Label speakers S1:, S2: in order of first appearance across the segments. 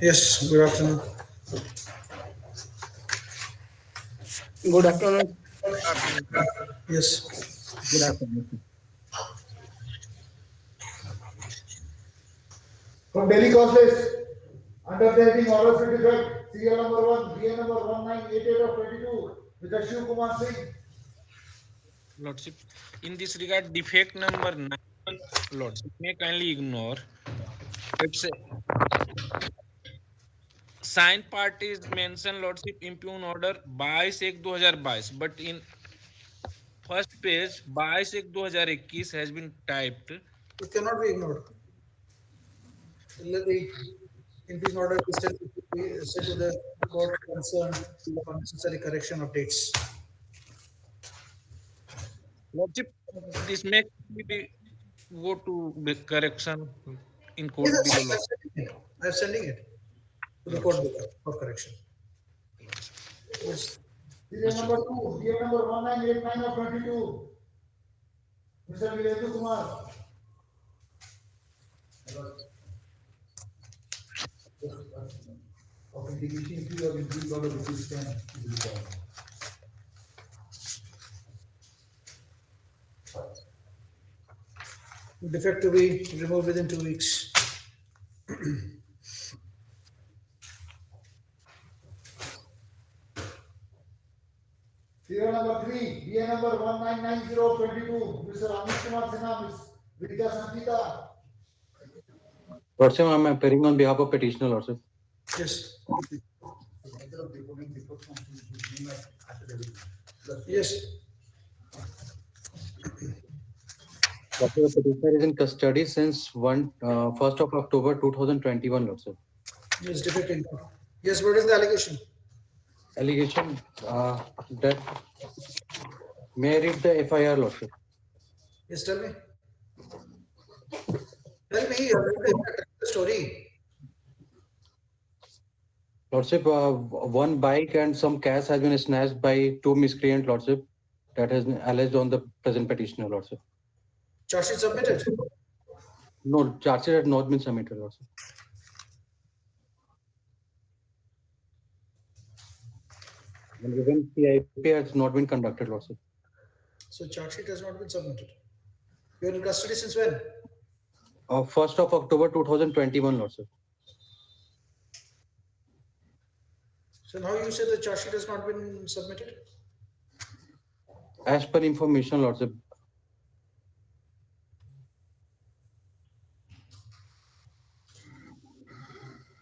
S1: Yes, good afternoon.
S2: Good afternoon.
S3: Afternoon.
S1: Yes.
S2: Good afternoon.
S4: From Delhi Causeless, undertaking oral certificate, serial number 1, VA number 1988 of 22, with the Shiv Kumar Singh.
S3: Lordship, in this regard, defect number 9, Lordship, may kindly ignore. It's a signed part is mentioned, Lordship, impugn order 22/1/2022, but in first page 22/1/2021 has been typed.
S1: It cannot be ignored. Let the increase order be sent to the court concerned for necessary correction updates.
S3: Lordship, this may be go to the correction in
S1: Yes,
S3: court below,
S1: I'm sending it. I'm sending it to the court
S3: Lordship.
S1: below for correction. Yes.
S4: Serial number 2, VA number 1989 of 22, Mr. Virendu Kumar. Of indication fee of increase order rupees 10 to be required.
S1: Defect to be removed within 2 weeks.
S4: Serial number 3, VA number 1990 of 22, Mr. Amit Kumar Sinha, Ms. Vidya Sankita.
S5: Lordship, I'm appearing on behalf of petitioner, Lordship.
S1: Yes. Yes.
S5: Lordship, the petitioner is in custody since 1st of October 2021, Lordship.
S1: Yes, defecting. Yes, what is the allegation?
S5: Allegation that may I read the FIR, Lordship.
S1: Yes, tell me. Tell me the story.
S5: Lordship, one bike and some cash has been snatched by two miscreant, Lordship, that has been alleged on the present petitioner, Lordship.
S1: Charge sheet submitted.
S5: No, charges had not been submitted, Lordship. And even CIP has not been conducted, Lordship.
S1: So charge sheet has not been submitted. You're in custody since when?
S5: 1st of October 2021, Lordship.
S1: So now you said the charge sheet has not been submitted?
S5: As per information, Lordship,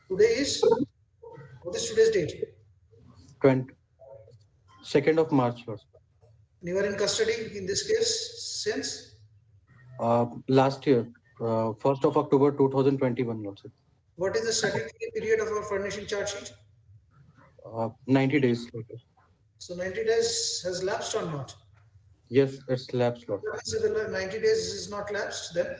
S1: Today is, what is today's date?
S5: 2nd of March, Lordship.
S1: And you are in custody in this case since?
S5: Last year, 1st of October 2021, Lordship.
S1: What is the statutory period of our furnishing charge sheet?
S5: 90 days, Lordship.
S1: So 90 days has lapsed or not?
S5: Yes, it's lapsed, Lordship.
S1: So the 90 days is not lapsed, then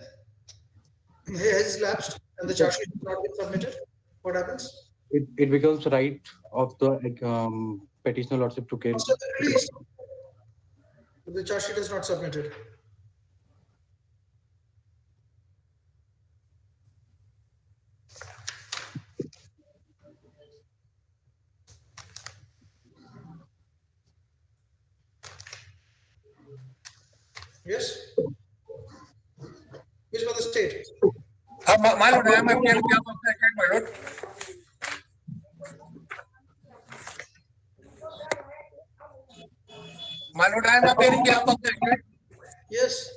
S1: it has lapsed and the charge sheet has not been submitted. What happens?
S5: It becomes right of the petitioner, Lordship, to carry.
S1: Must have been released. The charge sheet is not submitted. Yes? Which was the state?
S2: My lord, I am appearing on behalf of the account, my lord. My lord, I am appearing on behalf of the account.
S1: Yes.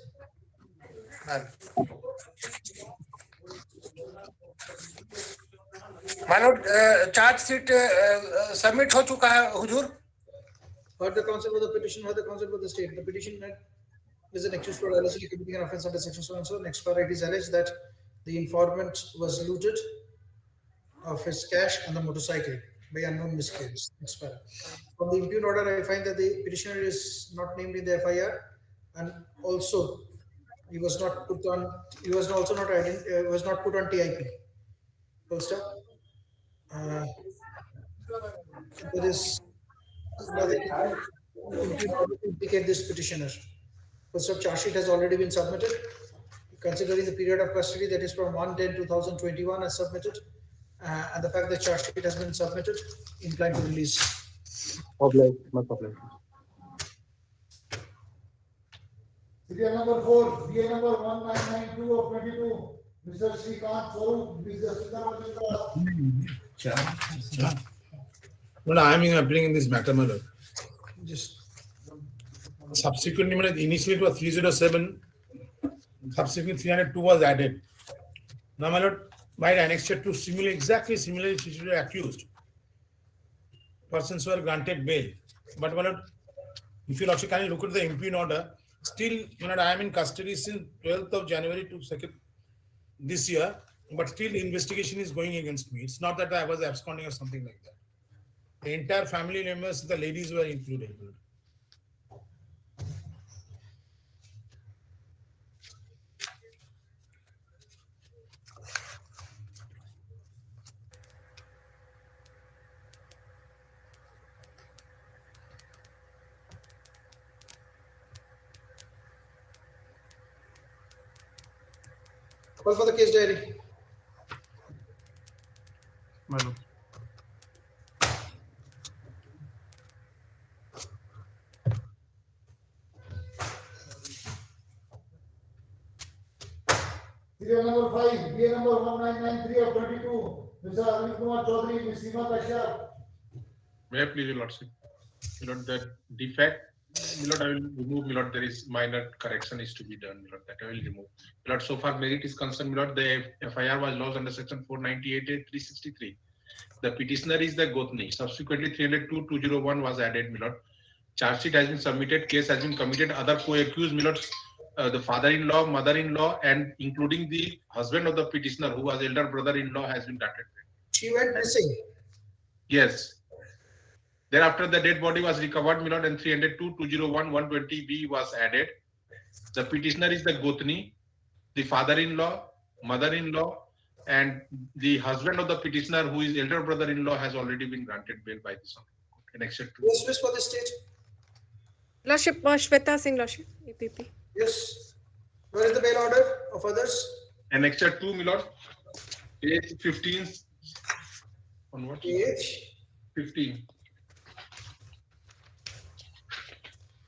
S2: My lord, charge sheet submit हो चुका है हुजूर.
S1: Heard the counsel for the petition, heard the counsel for the state. The petition is an accused for allegedly committing an offense under section so and so. Next para, it is alleged that the informant was looted of his cash and the motorcycle by unknown miscreants. Next para. From the impugned order, I find that the petitioner is not named in the FIR, and also he was not put on. He was also not was not put on TIP. Full stop. There is nothing to indicate this petitioner. First of charge sheet has already been submitted. Considering the period of custody, that is from 1/10/2021 as submitted, and the fact that charge sheet has been submitted, inclined to release.
S5: Obliged, much obliged.
S4: Serial number 4, DA number 1992 of 22. Mr. Srikanth Swarup, Mr. Siddharth.
S2: Well, I am appealing in this matter, my lord.
S1: Just
S2: Subsequently, my lord, initially it was 307, subsequently 302 was added. Now, my lord, by annexure to exactly similarly situated accused, persons were granted bail. But, my lord, if you also can look at the impugn order, still, my lord, I am in custody since 12th of January to 2nd this year, but still the investigation is going against me. It's not that I was absconding or something like that. The entire family members, the ladies were included.
S1: call for the case diary.
S6: My lord.
S4: Serial number 5, DA number 1993 of 22. Mr. Arvind Kumar Chaudhary, Ms. Seema Kashyap.
S6: May I please, your lordship? My lord, the defect, my lord, I will remove. My lord, there is minor correction is to be done. My lord, that I will remove. My lord, so far merit is concerned, my lord, the FIR was lodged under section 498A363. The petitioner is the Gotni. Subsequently, 302-201 was added, my lord. Charge sheet has been submitted. Case has been committed. Other co-accused, my lord, the father-in-law, mother-in-law, and including the husband of the petitioner, who was elder brother-in-law, has been granted.
S1: She went missing.
S6: Yes. Thereafter, the dead body was recovered, my lord, and 302-201-120B was added. The petitioner is the Gotni, the father-in-law, mother-in-law, and the husband of the petitioner, who is elder brother-in-law, has already been granted bail by this court. Except
S1: Yes, Miss for the state.
S7: Lordship, Shweta Singh, Lordship, EPP.
S1: Yes. Where is the bail order of others?
S6: Annexure 2, my lord, page 15 onwards.
S1: Page
S6: 15.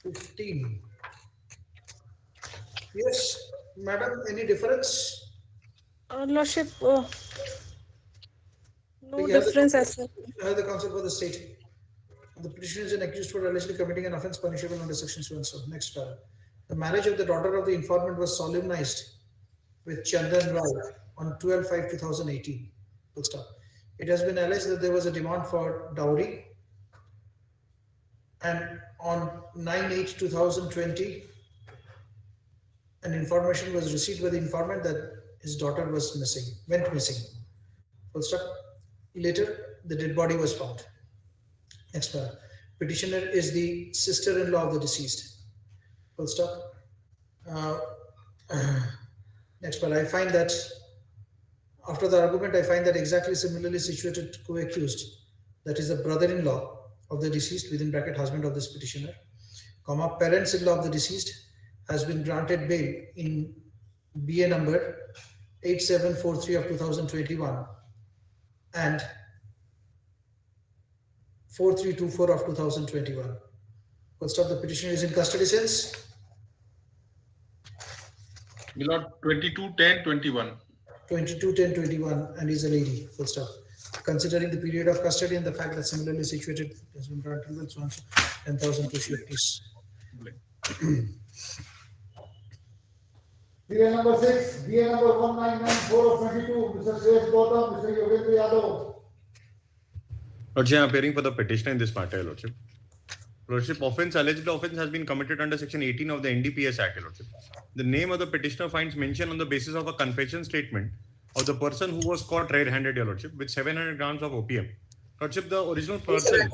S1: 15. Yes, madam, any difference?
S7: Lordship,
S1: We
S7: no
S1: have
S7: difference as such.
S1: I have the counsel for the state. The petitioner is an accused for allegedly committing an offence punishable under section so and so. Next para. The marriage of the daughter of the informant was solemnized with Chandan Rai on 12/5/2018. Full stop. It has been alleged that there was a demand for dowry, and on 9/8/2020, an information was received by the informant that his daughter went missing. Full stop. Later, the dead body was found. Next para. Petitioner is the sister-in-law of the deceased. Full stop. Next para. I find that after the argument, I find that exactly similarly situated co-accused, that is the brother-in-law of the deceased, within bracket husband of this petitioner, comma, parents-in-law of the deceased, has been granted bail in BA number 8743 of 2021 and 4324 of 2021. Full stop. The petitioner is in custody since
S6: My lord, 22/10/21.
S1: 22/10/21 and is a lady. Full stop. Considering the period of custody and the fact that similarly situated has been granted with so 10,000 to please.
S4: Serial number 6, DA number 1994 of 22. Mr. Suresh Gautam, Mr. Yogendra Yadav.
S8: Lordship, I am appearing for the petitioner in this matter, Lordship. Lordship, alleged offence has been committed under section 18 of the NDPS Act, Lordship. The name of the petitioner finds mention on the basis of a confession statement of the person who was caught red-handed, Your Lordship, with 700 grams of opium. Lordship, the original person,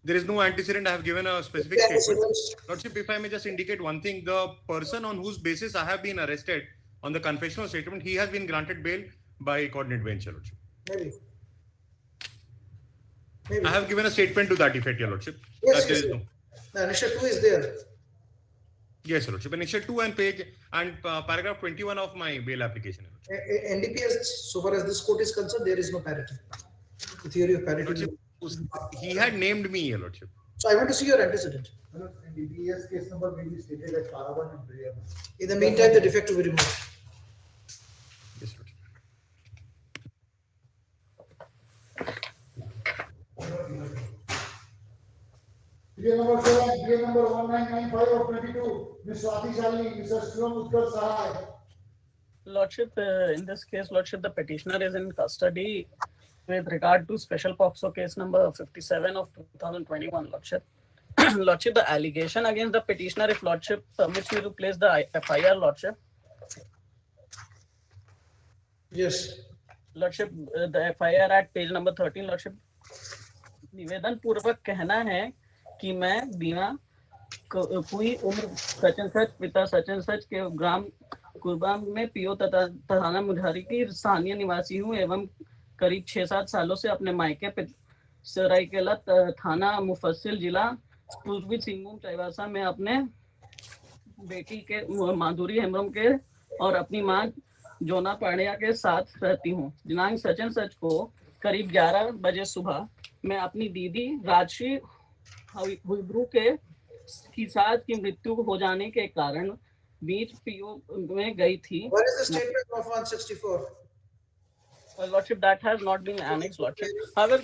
S8: there is no antecedent. I have given a specific statement. Lordship, if I may just indicate one thing, the person on whose basis I have been arrested on the confessional statement, he has been granted bail by coordinate bench, Your Lordship.
S1: Maybe.
S8: I have given a statement to that effect, Your Lordship.
S1: Yes,
S8: that there is
S1: yes. The annexure 2 is there.
S8: Yes, Your Lordship. Annexure 2 and page and paragraph 21 of my bail application. Your Lordship.
S1: NDPS, so far as this court is concerned, there is no parity. The theory of parity.
S8: Lordship, he had named me, Your Lordship.
S1: So I want to see your antecedent.
S4: DPS case number may be stated at Caravan and Prayer.
S1: In the meantime, the defect will be removed.
S8: Yes, Lordship.
S4: Serial number 7, serial number 1995 of 22, Ms. Swati Shalini, Mr. Shivam Utkar Sahai.
S9: Lordship, in this case, Lordship, the petitioner is in custody with regard to special POXO case number 57 of 2021, Lordship. Lordship, the allegation against the petitioner, if Lordship permits me to place the FIR, Lordship.
S1: Yes.
S9: Lordship, the FIR at page number 13, Lordship. निवेदन पूर्वक कहना है कि मैं बीमा कोई उम्र सच पिता सच के ग्राम कुर्बान में पीओ तथा थाना मुरारी की स्थानीय निवासी हूँ एवं करीब 6-7 सालों से अपने मायके सरायकेला थाना मुफस्सिल जिला पूर्वी सिंहभूम चाईबासा में अपने बेटी के माधुरी हेम्ब्रम के और अपनी मां जोना पांड्या के साथ रहती हूँ। दिनांक सच को करीब 11 बजे सुबह मैं अपनी दीदी राजश्री हुइब्रू की सास की मृत्यु हो जाने के कारण बीच पीओ में गई थी।
S1: What is the statement of 164?
S9: Lordship, that has not been annexed, Lordship. However,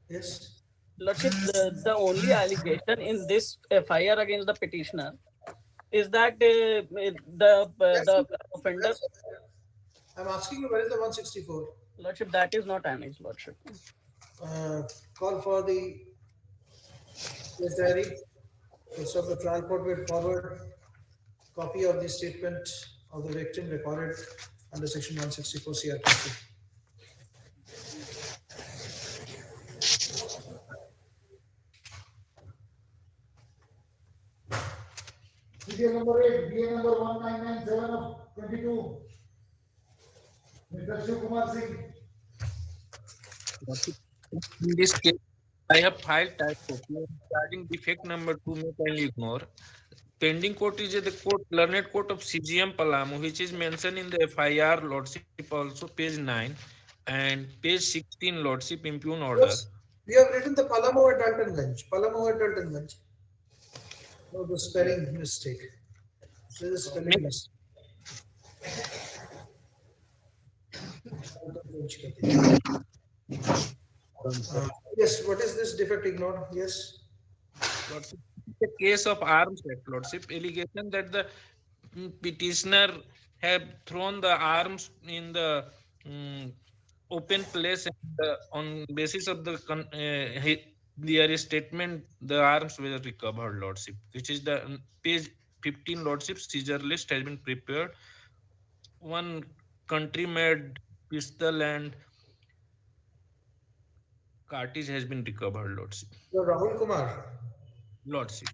S1: Yes.
S9: Lordship, the only allegation in this FIR against the petitioner is that the offender.
S1: I'm asking you, where is the 164?
S9: Lordship, that is not annexed, Lordship.
S1: Call for the case diary. So the trial court will forward copy of the statement of the victim recorded under section 164 CRPC.
S4: Serial number 8, BA number 1997 of 22, Mr. Shiv Kumar Singh.
S3: In this case, I have filed type copy regarding defect number 2. May kindly ignore. Pending court is the court, learned court of CGM Palamu, which is mentioned in the FIR, Lordship, also page 9 and page 16, Lordship, impugn order.
S1: Yes, we have written the Palamu at Daltonganj. Palamu at Daltonganj. No, the spelling mistake. There is a spelling mistake. Yes, what is this defect ignored? Yes.
S3: Lordship, the case of arms act, Lordship, allegation that the petitioner have thrown the arms in the open place and on basis of the their statement, the arms were recovered, Lordship, which is the page 15, Lordship. Seizure list has been prepared. One country-made pistol and cartridge has been recovered, Lordship.
S1: So Rahul Kumar.
S3: Lordship.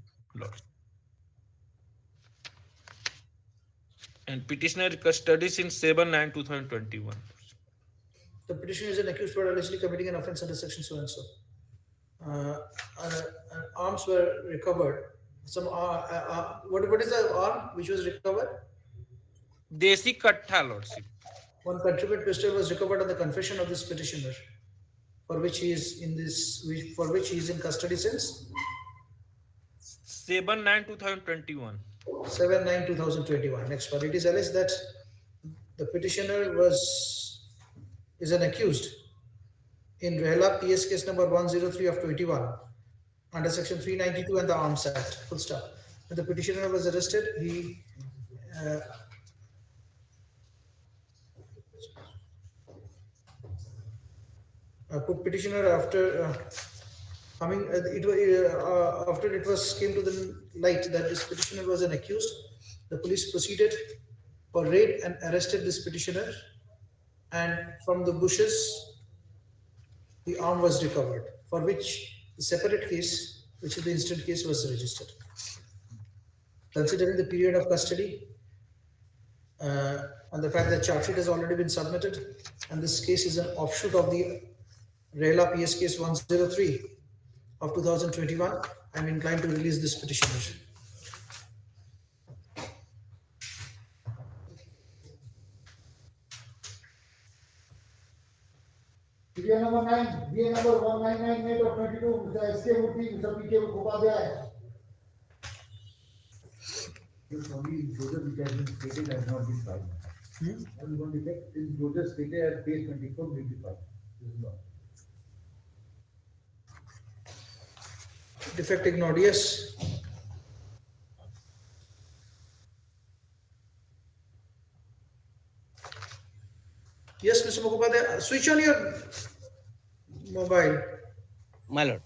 S3: And petitioner custody since 7/9/2021.
S1: The petitioner is an accused for allegedly committing an offence under section so and so. And arms were recovered. Some what is the arm which was recovered?
S3: Desi Kattha, Lordship.
S1: One country-made pistol was recovered on the confession of this petitioner, for which he is in custody since
S3: 7/9/2021.
S1: 7/9/2021. Next part, it is alleged that the petitioner is an accused in Rehla PS case number 103 of 21 under section 392 and the Arms Act. Full stop. When the petitioner was arrested, he put petitioner after coming after it was came to the light that this petitioner was an accused. The police proceeded for raid and arrested this petitioner, and from the bushes the arm was recovered, for which the separate case, which is the instant case, was registered. Considering the period of custody and the fact that charge sheet has already been submitted, and this case is an offshoot of the Rehla PS case 103 of 2021, I'm inclined to release this petitioner.
S4: Serial number 9, DA number 1998 of 22, Mr. S.K. Murthy, Mr. P.K. Upadhyay. This only Joseph which has been stated has not been filed. What is going to take? Since Joseph stated at page 24 will be filed. This is all.
S1: Defect ignored. Yes. Yes, Mr. Mukhopadhyay. Switch on your mobile.
S10: My lord,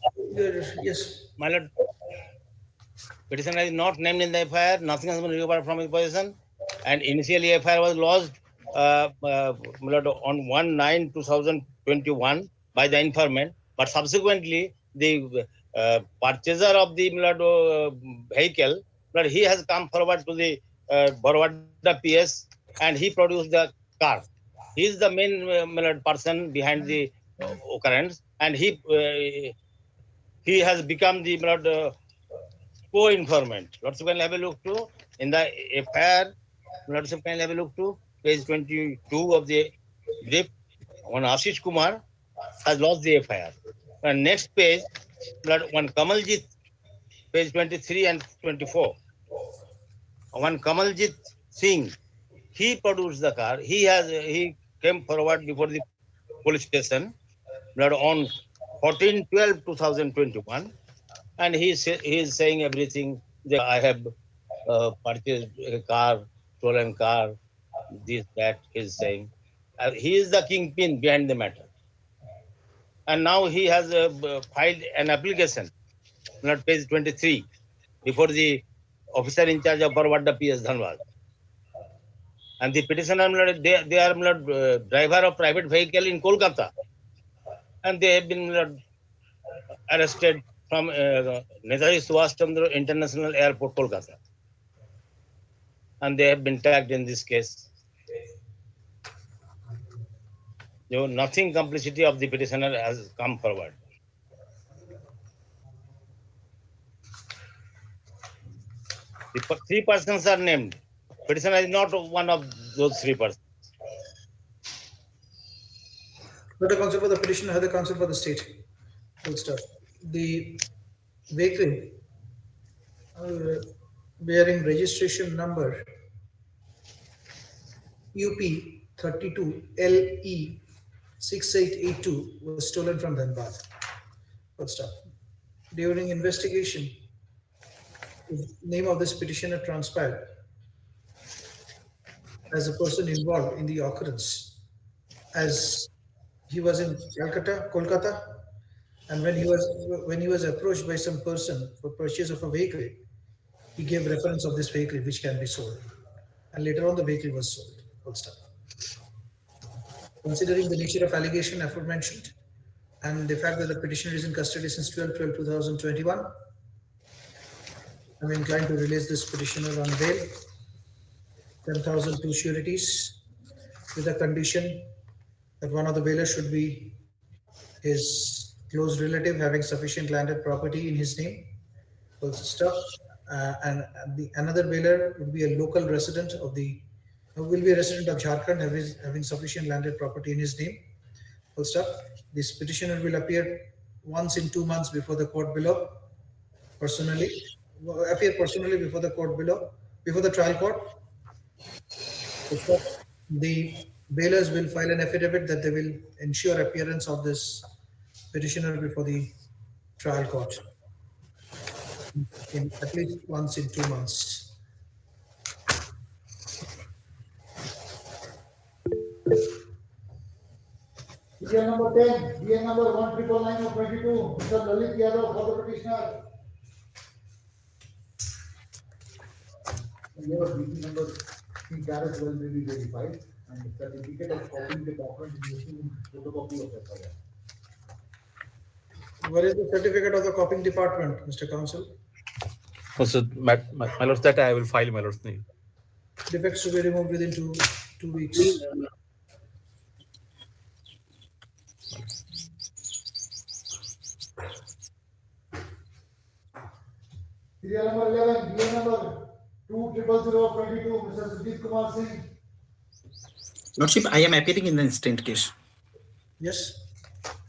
S1: Yes.
S10: my lord, petitioner is not named in the FIR. Nothing has been recovered from his possession, and initially FIR was lodged my lord, on 1/9/2021 by the informant, but subsequently the purchaser of the my lord, vehicle, but he has come forward to the Borwada PS and he produced the car. He is the main my lord, person behind the occurrence, and he has become the my lord, co-informant. Lordship can have a look to in the FIR. Lordship can have a look to page 22 of the brief. One Ashish Kumar has lost the FIR. And next page, one Kamaljit, page 23 and 24. One Kamaljit Singh, he produced the car. He came forward before the police station on 14/12/2021, and he is saying everything that I have purchased a car, stolen car, this, that, he's saying. He is the kingpin behind the matter. And now he has filed an application, not page 23, before the officer in charge of Barwada PS Dhanbad. And the petitioner, they are driver of private vehicle in Kolkata. And they have been arrested from Netaji Subhash Chandra International Airport, Kolkata. And they have been tagged in this case. Nothing complicity of the petitioner has come forward. The three persons are named. Petitioner is not one of those three persons.
S1: Heard the counsel for the petitioner, heard the counsel for the state. Full stop. The vehicle bearing registration number UP 32 LE 6882 was stolen from Dhanbad. Full stop. During investigation, the name of this petitioner transpired as a person involved in the occurrence, as he was in Kolkata, and when he was approached by some person for purchase of a vehicle, he gave reference of this vehicle which can be sold, and later on the vehicle was sold. Full stop. Considering the nature of allegation aforementioned and the fact that the petitioner is in custody since 12/12/2021, I'm inclined to release this petitioner on bail, 10,002 sureties, with a condition that one of the bailers should be his close relative having sufficient landed property in his name. Full stop. And another bailer would be a local resident of will be a resident of Jharkhand having sufficient landed property in his name. Full stop. This petitioner will appear once in 2 months before the court below, appear personally before the court below, before the trial court. Full stop. The bailers will file an affidavit that they will ensure appearance of this petitioner before the trial court in at least once in 2 months.
S4: Serial number 10, DA number 1999 of 22, Mr. Lalit Yadav for the petitioner. Your DP number 3 carats will be verified and certificate of copying the document using photocopy of FIR.
S1: Where is the certificate of the copying department, Mr. Counsel?
S11: Oh, so my lords, that I will file my lord's name.
S1: Defects to be removed within two weeks.
S4: Serial number 11, DA number 200022, Mr. Sujit Kumar Singh.
S12: Lordship, I am appearing in the instant case.
S1: Yes.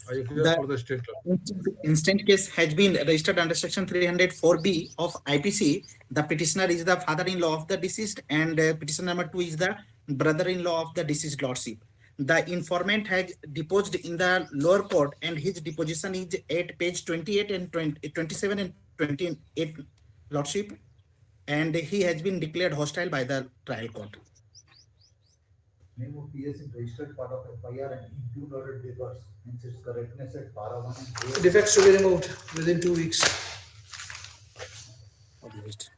S2: Are you clear
S12: The
S2: for the state law?
S12: instant case has been registered under section 304B of IPC. The petitioner is the father-in-law of the deceased, and petitioner number 2 is the brother-in-law of the deceased lordship. The informant has deposed in the lower court, and his deposition is at page 28 and 27 and 28 lordship, and he has been declared hostile by the trial court.
S4: Name of PS in registered part of FIR and impute or differs, means its correctness at para 1 and 2.
S1: Defects to be removed within 2 weeks.
S12: Obliged.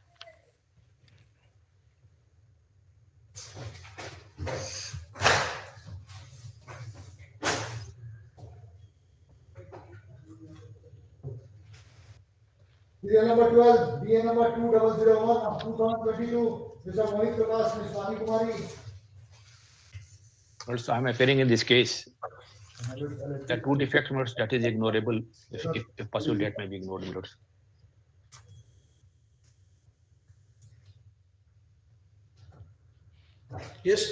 S4: Serial number 12, DA number 2001 of 2022, Mr. Mohit Prakash, Ms. Vani Kumari.
S11: Also, I'm appearing in this case. The two defects, my lords, that is ignorable. If possible, that may be ignored, my lords.
S1: Yes.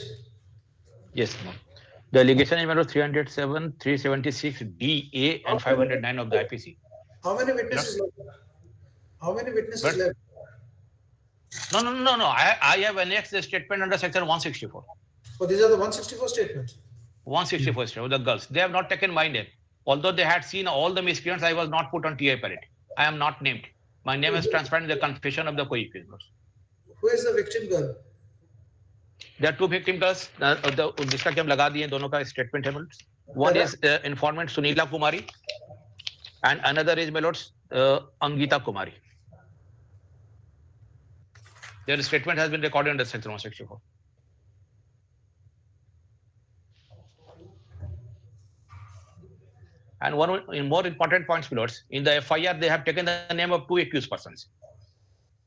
S11: Yes, no. The allegation is, my lord, 307, 376, DA, and 509 of the IPC.
S1: How many witnesses left? How many witnesses
S11: But-
S1: left?
S11: No. I have annexed the statement under section 164.
S1: Oh, these are the 164 statements.
S11: 164 statement, the girls. They have not taken my name. Although they had seen all the miscreants, I was not put on TI parade. I am not named. My name is transparent in the confession of the co-accused.
S1: Who is the victim girl?
S11: There are two victim girls. जिसका कि हम लगा दिए दोनों का statement है. One is informant Sunila Kumari, and another is, my lords, Angita Kumari. Their statement has been recorded under section 164. And one more important points, my lords, in the FIR they have taken the name of two accused persons.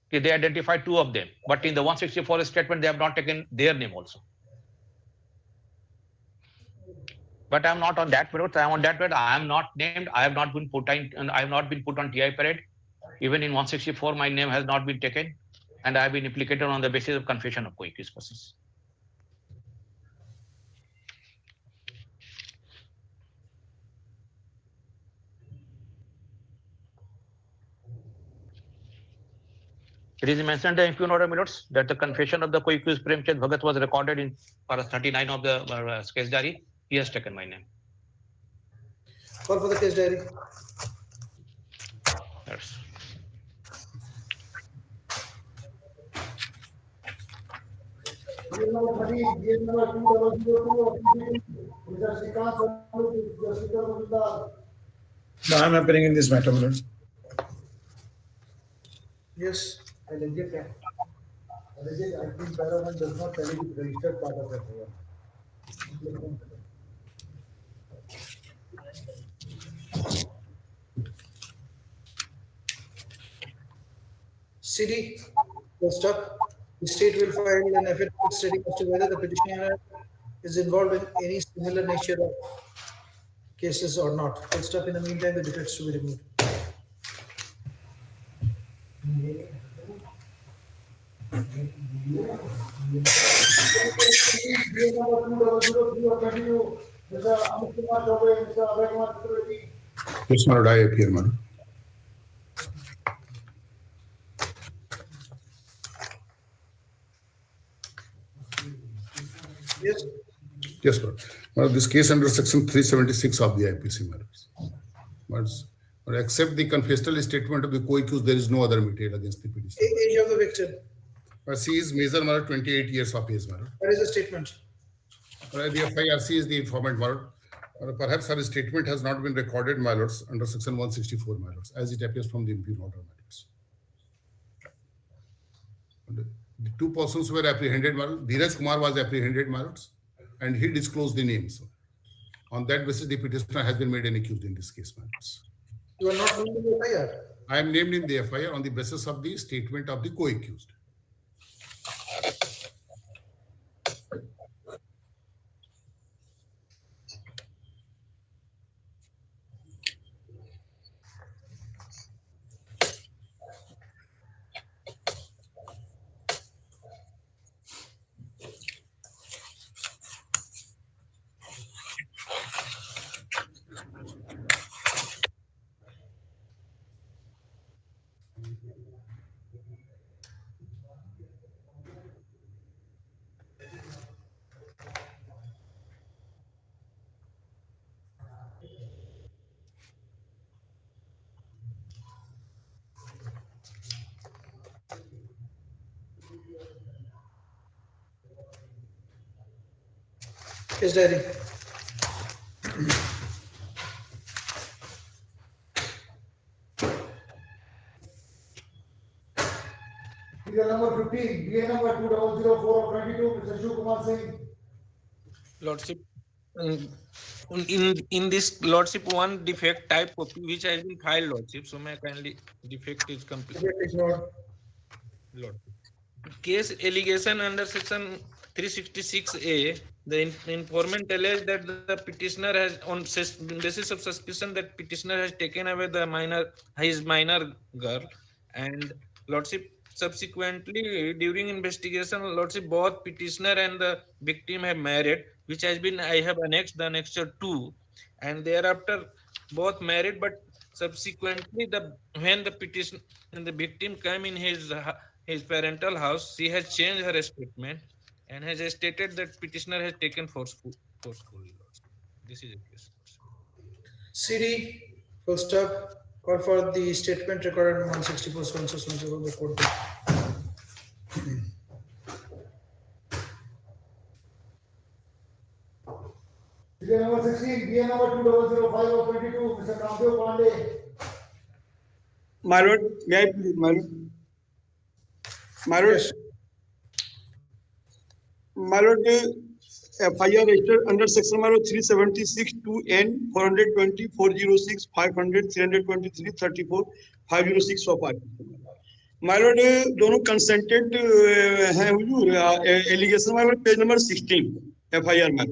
S11: Okay, they identified two of them, but in the 164 statement they have not taken their name also. But I am not on that road. I am on that road. I am not named. I have not been put on TI parade. Even in 164, my name has not been taken, and I have been implicated on the basis of confession of co-accused persons. It is mentioned in the impugn order, my lords, that the confession of the co-accused Premchand Bhagat was recorded in para 39 of the case diary. He has taken my name.
S1: Call for the case diary.
S11: Yes.
S4: Serial number 13, DA number 2002 of Mr. Srikant Salu, Mr. Srikant Majumdar.
S2: No, I'm appearing in this matter, my lords.
S1: Yes.
S4: Alleged acting para 1 does not tally with registered part of FIR.
S1: CD, the stuck. The state will file an affidavit stating as to whether the petitioner is involved in any similar nature of cases or not. Full stop. In the meantime, the defects to be removed.
S4: DA number 2003 of 22, Mr. Amit Kumar Chaubey, Mr. Abhay Kumar Chaturvedi.
S2: Yes, my lord, I appear, my lord.
S1: Yes.
S2: Yes, Lord. Well, this case under section 376 of the IPC matters. But except the confessional statement of the co-accused, there is no other material against the petitioner.
S1: Age of the victim.
S2: She is Major Matter 28 years of age, Matter.
S1: What is the statement?
S2: The FIRC is the informant, Matter. Perhaps her statement has not been recorded, my lords, under section 164, my lords, as it appears from the impugn order, matters. The two persons were apprehended, my lord. Dheeraj Kumar was apprehended, my lords, and he disclosed the names. On that basis, the petitioner has been made an accused in this case, my lords.
S1: You are not named in the FIR.
S2: I am named in the FIR on the basis of the statement of the co-accused.
S1: Case diary.
S4: Serial number 15, DA number 2004 of 22, Mr. Shiv Kumar Singh.
S3: Lordship, in this Lordship, one defect type copy which has been filed, Lordship. So may I kindly defect is complete.
S1: Defect ignored.
S3: Lord. Case allegation under section 366A, the informant alleged that the petitioner has, on basis of suspicion that petitioner has taken away his minor girl, and Lordship subsequently during investigation, Lordship, both petitioner and the victim have married, which has been, I have annexed the annexure 2, and thereafter both married, but subsequently when the petition and the victim came in his parental house, she has changed her statement and has stated that petitioner has taken forcefully. This is a case.
S1: CD, full stop. Call for the statement recorded in 164 of the court.
S4: Serial number 16, DA number 2005 of 22, Mr. Kamdev Pandey.
S13: My lord, may I please, my lord? My lord,
S1: Yes.
S13: my lord, FIR registered under section 376 2N 420 406 500 323 34 506 so far. My lord, दोनों consented हैं हुजूर, allegation my lord page number 16 FIR में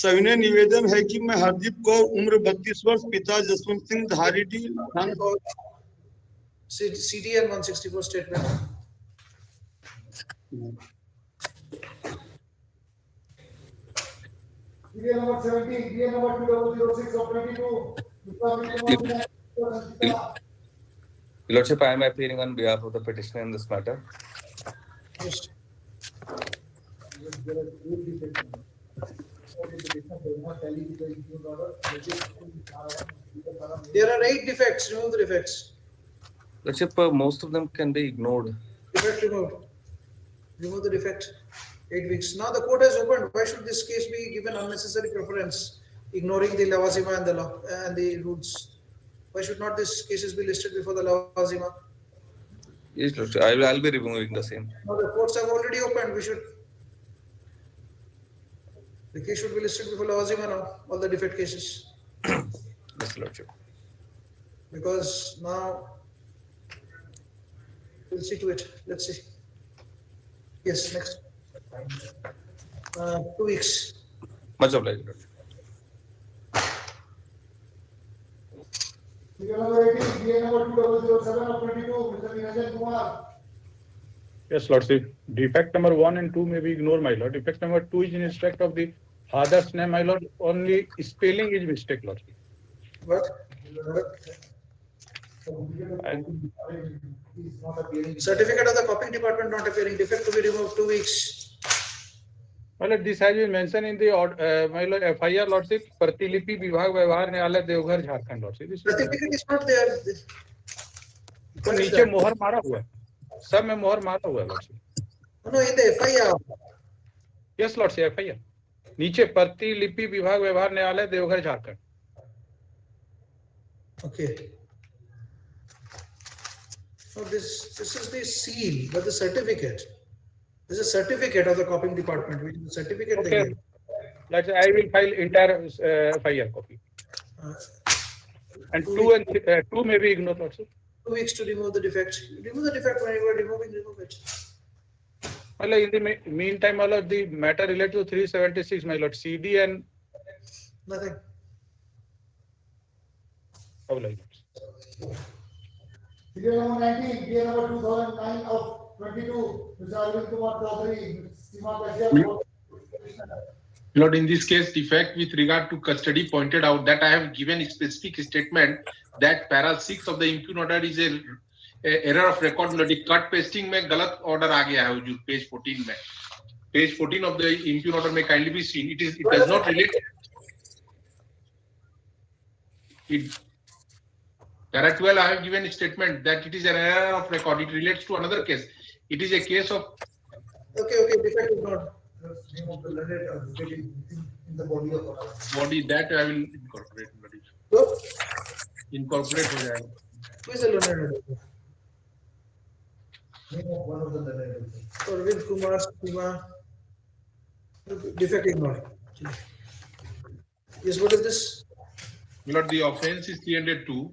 S13: सविनय निवेदन है कि मैं हरदीप कौर उम्र 32 वर्ष पिता Jaswant Singh धारीडी
S1: CD and 164 statement.
S4: Serial number 17, DA number 2006 of 22, Mr. Kumar.
S14: Your Lordship, I am appearing on behalf of the petitioner in this matter.
S1: Yes. There are 8 defects. Remove the defects.
S14: Lordship, most of them can be ignored.
S1: Defect removed. Remove the defect. 8 weeks. Now the court has opened. Why should this case be given unnecessary preference, ignoring the lawazima and the law and the rules? Why should not these cases be listed before the lawazima?
S14: Yes, Lordship, I'll be removing the same.
S1: Now the courts have already opened. The case should be listed before lawazima now. All the defect cases.
S14: Yes, Lordship.
S1: Because now we'll see to it. Let's see. Yes, next. 2 weeks.
S14: Much obliged, Lordship.
S4: Serial number 18, DA number 2007 of 22, Mr. Niranjan Kumar.
S15: Yes, Lordship. Defect number 1 and 2 may be ignored, my lord. Defect number 2 is in respect of the father's name, my lord. Only spelling is mistake, Lordship.
S1: What? Certificate of the copying department not appearing. Defect to be removed 2 weeks.
S15: My lord, this has been mentioned in the my lord FIR, Lordship. प्रतिलिपि विभाग व्यवहार न्यायालय Deoghar Jharkhand, Lordship.
S1: Certificate is not there.
S15: तो नीचे मोहर मारा हुआ है. सब में मोहर मारा हुआ है, Lordship.
S1: No, in the FIR.
S15: Yes, Lordship, FIR. नीचे प्रतिलिपि विभाग व्यवहार न्यायालय Deoghar Jharkhand.
S1: Okay. So this is the seal, but the certificate. This is a certificate of the copying department, which is the certificate.
S15: Okay. I will file entire FIR copy. And 2 and 2 may be ignored also.
S1: 2 weeks to remove the defect. Remove the defect when you are removing, remove it.
S15: My lord, in the meantime, my lord, the matter related to 376, my lord, CD and
S1: Nothing.
S15: how will I?
S4: Serial number 19, DA number 2009 of 22, Mr. Arvind Kumar Chaudhary, Seema Kashyap.
S6: Lord, in this case, defect with regard to custody pointed out that I have given a specific statement that para 6 of the impugn order is a error of record. Lord, cut pasting में गलत order आ गया है हुजूर page 14 में. Page 14 of the impugn order may kindly be seen. It does not relate. Para 12, I have given a statement that it is an error of record. It relates to another case. It is a case of.
S1: Okay, defect is not.
S4: Name of the learned advocate in the body of order.
S6: Body that I will incorporate.
S1: So,
S6: Incorporate हो जाएगा.
S1: who is the learned advocate?
S4: Name of one of the learned advocates.
S1: Arvind Kumar Sima. Defect ignored. Yes, what is this?
S6: Milord, the offence is 302.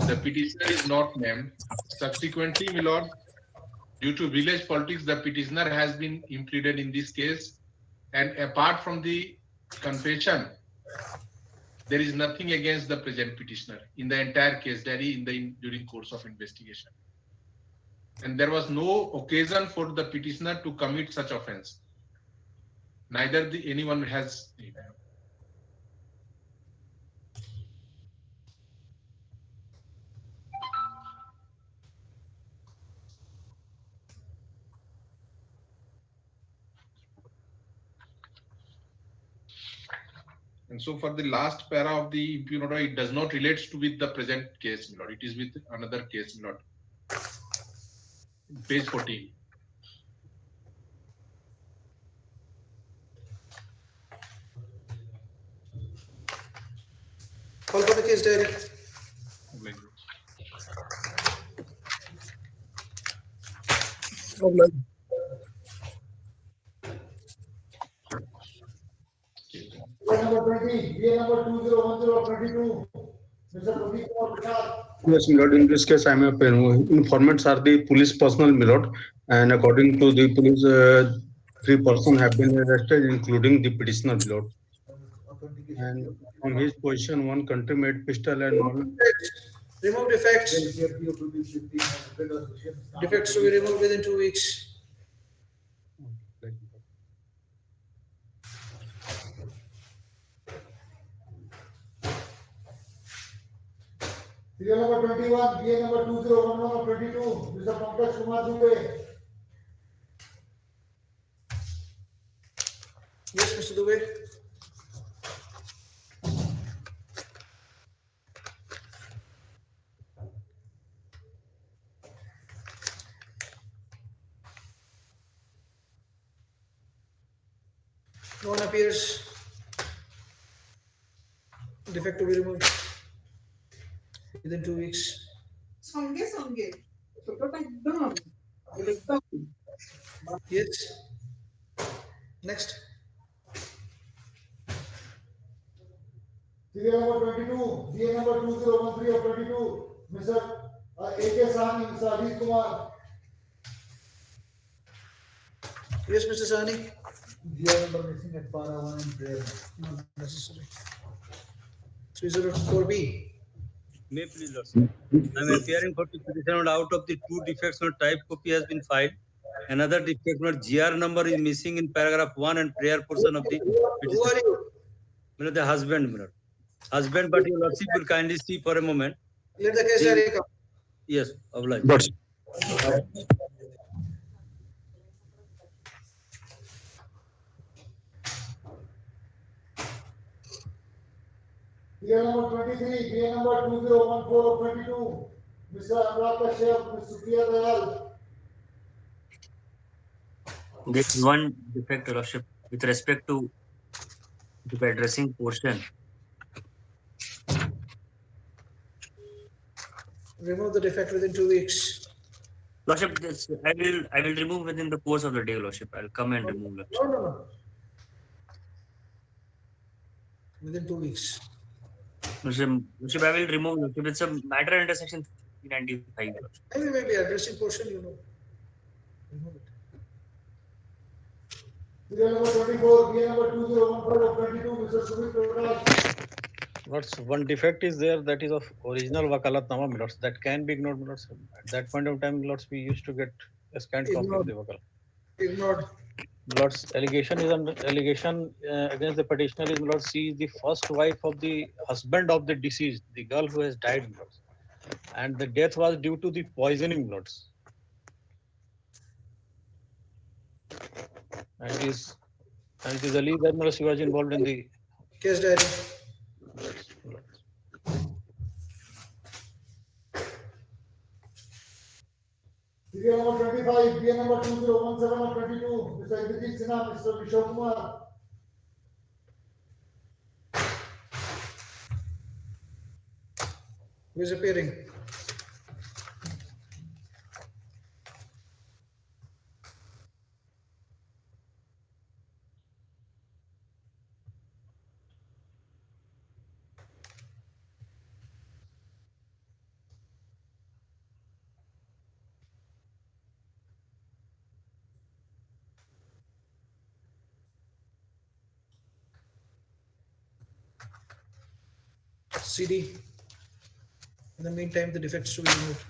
S6: The petitioner is not named. Subsequently, Milord, due to village politics, the petitioner has been impleaded in this case. And apart from the confession, there is nothing against the present petitioner in the entire case during course of investigation. And there was no occasion for the petitioner to commit such offence. Neither anyone has. And so for the last para of the impunity, it does not relate to with the present case, Milord. It is with another case, Milord. Page 14.
S1: Call for the case diary.
S4: Number 20, DA number 201022. Mr. Pradeep Kumar Prasad.
S16: Yes, Milord. In this case, I am appearing. Informants are the police personnel, Milord, and according to the police, 3 persons have been arrested, including the petitioner, Milord. And from his position, 1 country-made pistol and 1.
S1: Remove defects. Defects to be removed within 2 weeks.
S4: Serial number 21, DA number 2011 of 22. Mr. Pankaj Kumar Dubey.
S1: Yes, Mr. Dubey. No one appears. Defect to be removed within 2 weeks. Yes. Next.
S4: Serial number 22, DA number 2013 of 22. Mr. A.K. Sahni, Mr. Ajit Kumar.
S1: Yes, Mr. Sahni.
S4: DA number missing at para 1 and prayer.
S1: Not necessary. 304B.
S17: May please, Lordship. I am appearing for the petition. Out of the 2 defects, no type copy has been filed. Another defect, no GR number is missing in paragraph 1 and prayer portion of the petition.
S1: Who are you?
S17: The husband, husband, but your Lordship will kindly see for a moment.
S1: Let the case diary come.
S17: Yes, oblige.
S4: Serial number 23, DA number 2014 of 22. Mr. Anurag Kashyap, Ms. Supriya Dayal.
S18: There is one defect, Lordship, with respect to the addressing portion.
S1: Remove the defect within 2 weeks.
S18: Lordship, this, I will remove within the course of the day, Lordship. I'll come and remove, Lordship.
S1: No. Within 2 weeks.
S18: Lordship, I will remove, Lordship. It's a matter under section 395, Lordship.
S1: Maybe addressing portion, you know. Remove it.
S4: Serial number 24, DA number 2015 of 22. Mr. Sumit Prakash.
S19: Lords, one defect is there that is of original Wakalatnama, Lords, that can be ignored, Lords. At that point of time, Lords, we used to get a scant copy of the Wakal.
S1: Ignored.
S19: Lords, allegation against the petitioner is, Lords, she is the first wife of the husband of the deceased, the girl who has died, Lords. And the death was due to the poisoning, Lords. And it is alleged that, Lords, she was involved in the
S1: case diary.
S4: Serial number 25, BN number 2017 of 22, Mr. Indrajit Sinha, Mr. Vishal Kumar.
S1: Who is appearing? CD. In the meantime, the defects to be removed.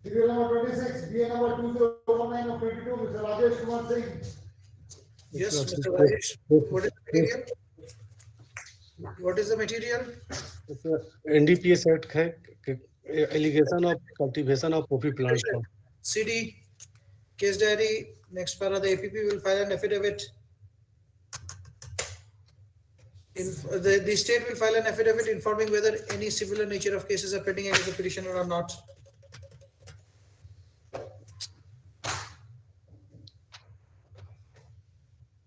S4: Serial number 26, BN number 2019 of 22, Mr. Rajesh Kumar Singh.
S1: Yes, Mr. Rajesh. What is the material? What is the material?
S20: NDPS Act है allegation of cultivation of poppy plant.
S1: CD, case diary, next para, the APP will file an affidavit. The state will file an affidavit informing whether any similar nature of cases are pending against the petitioner or not.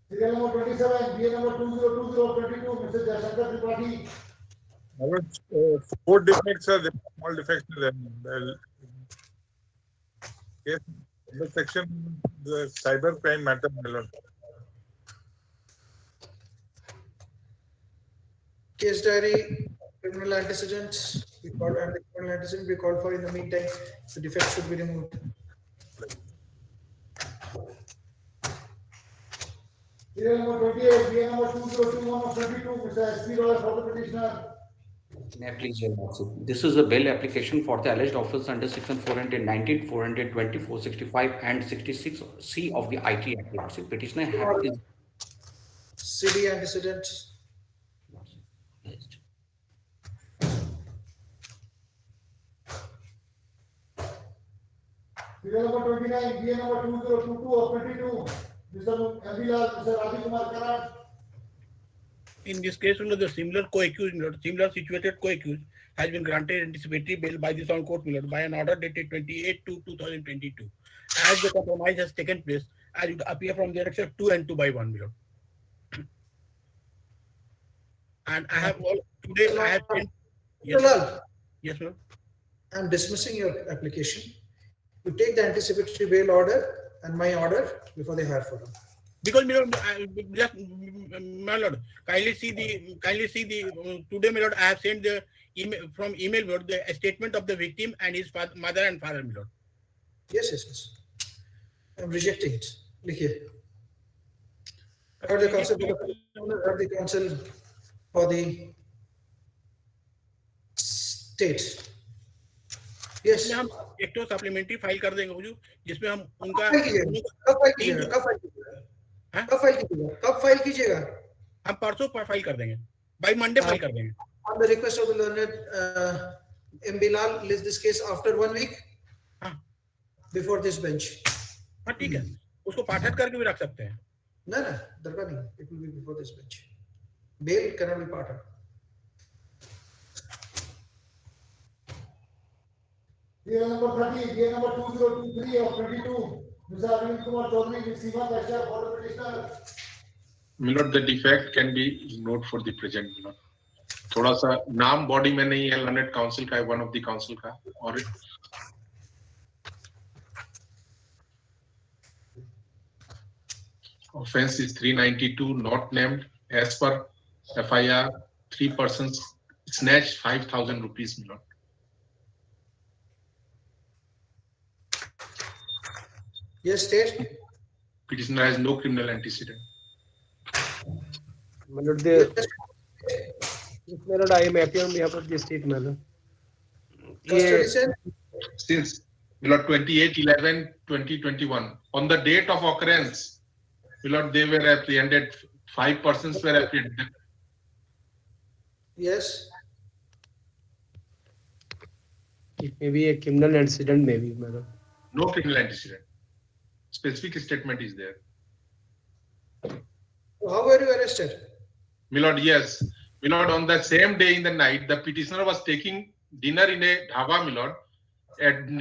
S4: Serial number 27, BN number 2020 of 22, Mr. Jashankar Tripathi.
S21: Four defects are there, small defects are there. Yes, the section, the cyber crime matter, my lord.
S1: Case diary, criminal antecedents, we called, and the criminal antecedent we called for. In the meantime, the defect should be removed.
S4: Serial number 28, BN number 2021 of 22, Mr. S.P. Roy for the petitioner.
S22: This is a bail application for the alleged offence under section 419, 420, 465 and 66C of the IT Act. Petitioner has
S1: CD antecedent.
S4: Serial number 29, BN number 2022 of 22, Mr. Abilal, Mr. Ravi Kumar Karan.
S2: In this case, the similar co-accused, similar situated co-accused has been granted anticipatory bail by the Sound Court by an order dated 28/2/2022. As the compromise has taken place, as it appear from the Direction 2 and 2/1, Milord. And I have today I have sent. Yes, Milord.
S1: I'm dismissing your application. You take the anticipatory bail order and my order before they hire for him.
S2: Because my lord, kindly see the today, my lord, I have sent the email from email, my lord, the statement of the victim and his mother and father, my lord.
S1: Yes. I'm rejecting it. Look here. I heard the counsel for the state. Yes.
S2: हम एक तो supplementary file कर देंगे हुजूर, जिसमें हम उनका
S1: कब file कीजिएगा?
S2: हम परसों फाइल कर देंगे, बाय मंडे फाइल कर देंगे.
S1: On the request of the learned M. Bilal, list this case after 1 week before this bench.
S2: हाँ ठीक है, उसको पाठक करके भी रख सकते हैं.
S1: ना दरकार नहीं, it will be before this bench. Bail cannot be part of.
S4: Serial number 30, BN number 2023 of 22, Mr. Arvind Kumar Chaudhary, Ms. Seema Kashyap for the petitioner.
S6: Milord, the defect can be ignored for the present, Milord. थोड़ा सा नाम body में नहीं है, learned council का है, one of the council का, और offense is 392, not named. As per FIR, 3 persons snatched 5,000 rupees, Milord.
S1: Yes, state.
S6: Petitioner has no criminal antecedent.
S20: Milord, I am happy on behalf of the state, Milord.
S6: Since Milord 28/11/2021, on the date of occurrence, Milord, they were apprehended. 5 persons were apprehended.
S1: Yes.
S20: It may be a criminal incident, maybe, Milord.
S6: No criminal antecedent. Specific statement is there.
S1: How were you arrested?
S6: My lord, yes. My lord, on the same day in the night, the petitioner was taking dinner in a dhaba, my lord,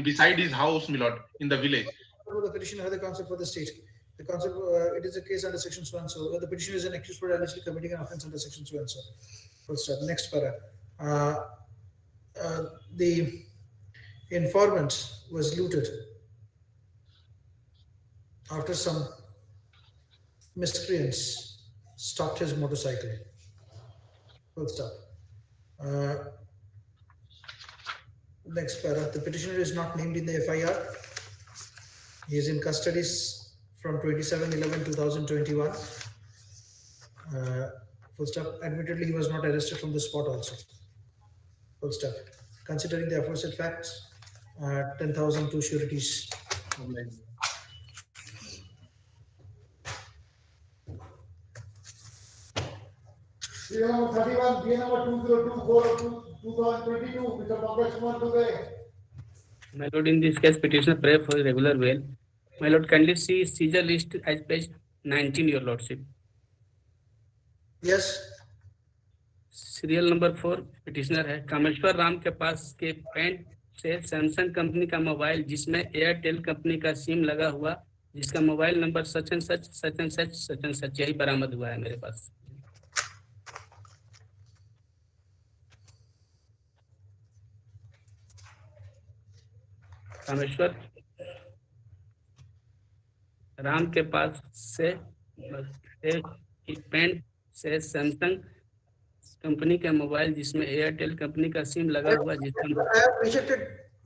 S6: beside his house, my lord, in the village.
S1: The petitioner had the counsel for the state. The counsel, it is a case under section so and so, where the petitioner is an accused for allegedly committing an offence under section so and so. Full stop. Next para. The informant was looted after some miscreants stopped his motorcycle. Full stop. Next para. The petitioner is not named in the FIR. He is in custody from 27/11/2021. Full stop. Admittedly, he was not arrested from the spot also. Full stop. Considering the aforesaid facts, 10,002 sureties.
S4: Serial number 31, DA number 2024 of 2022, Mr. Pankaj Kumar Dubey.
S5: My lord, in this case, petitioner pray for regular bail. My lord, kindly see seizure list as page 19, your lordship.
S1: Yes.
S5: Serial number 4 petitioner है कामेश्वर राम के पास के pant से Samsung company का mobile जिसमें Airtel company का SIM लगा हुआ जिसका mobile number such and such यही बरामद हुआ है मेरे पास। कामेश्वर राम के पास से पैंट से सैमसंग कंपनी का मोबाइल जिसमें एयरटेल कंपनी का सिम लगा हुआ जिसका
S1: I have rejected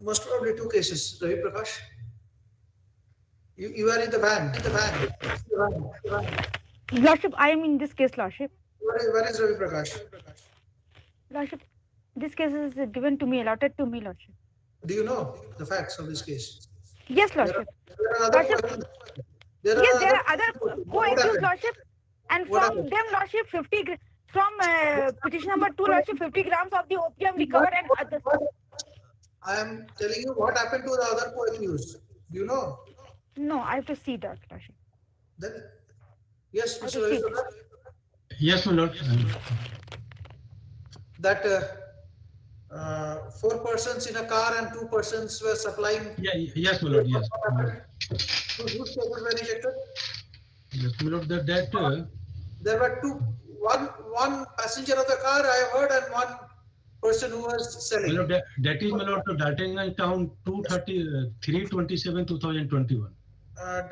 S1: most probably 2 cases. Ravi Prakash, you are in the van.
S7: Lordship, I am in this case, Lordship.
S1: Where is Ravi Prakash?
S7: Lordship, this case is given to me, allotted to me, Lordship.
S1: Do you know the facts of this case?
S7: Yes, Lordship. There are other co-accused, Lordship, and from them, Lordship, 50 from petition number 2, Lordship, 50 grams of the opium recovered and others.
S1: I am telling you what happened to the other co-accused. Do you know?
S7: No, I have to see that, Lordship.
S1: Then, yes, Mr. Ravi Prakash,
S23: Yes, my lord.
S1: that 4 persons in a car and 2 persons were supplying.
S23: Yes, my lord. Yes.
S1: Whose cases were rejected?
S23: Yes, my lord. That
S1: There were one passenger of the car I heard and 1 person who was selling.
S23: my lord, that is my lord to Daltonganj town 3/27/2021.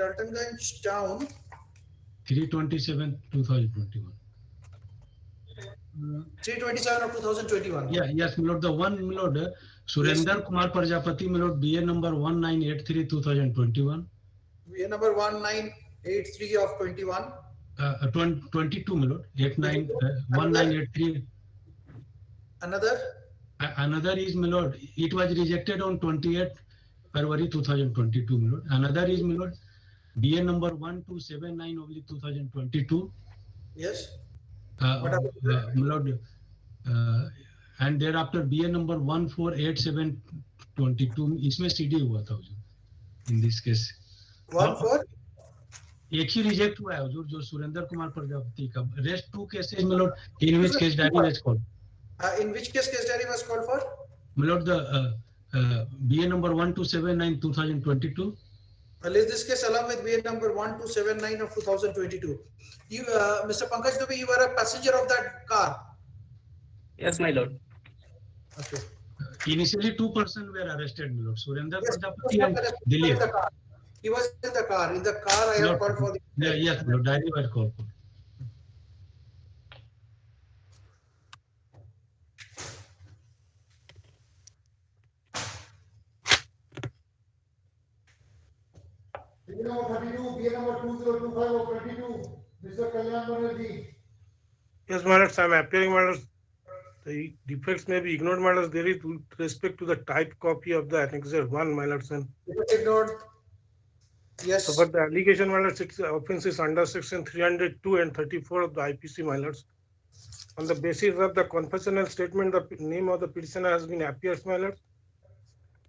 S1: Daltonganj town
S23: 3/27/2021.
S1: 3/27 of 2021.
S23: Yes, my lord. The one, my lord, Surendra Kumar Prajapati, my lord, BA number 1983/2021.
S1: VA number 1983 of 21.
S23: 22, my lord. 1983.
S1: Another
S23: is, my lord, it was rejected on 28 February 2022, my lord. Another is, my lord, BA number 1279/2022.
S1: Yes.
S23: My lord, and thereafter BA number 1487/22 इसमें CD हुआ था in this case.
S1: 14
S23: एक ही reject हुआ है हुजूर जो सुरेंद्र कुमार प्रजापति का rest 2 cases में Lord in which case diary was called.
S1: In which case diary was called for?
S23: My lord, the BA number 1279/2022.
S1: List this case along with BA number 1279 of 2022. You, Mr. Pankaj Dubey, you were a passenger of that car.
S5: Yes, my lord.
S1: Okay.
S23: Initially 2 persons were arrested, my lord. Surendra
S1: Yes,
S23: Prajapati and Dilip.
S1: He was in the car. In the car, I have called for the.
S23: Yes, my lord, diary was called for.
S4: Serial number 32, BA number 2025 of 22, Mr. Kalyan Banerjee.
S21: Yes, my lords, I am appearing, my lords. The defects may be ignored, my lords. There is with respect to the type copy of the annexure 1, my lords. And
S1: ignored. Yes.
S21: So, but the allegation, my lords, its offence is under section 302 and 34 of the IPC, my lords. On the basis of the confessional statement, the name of the petitioner has been appears, my lords.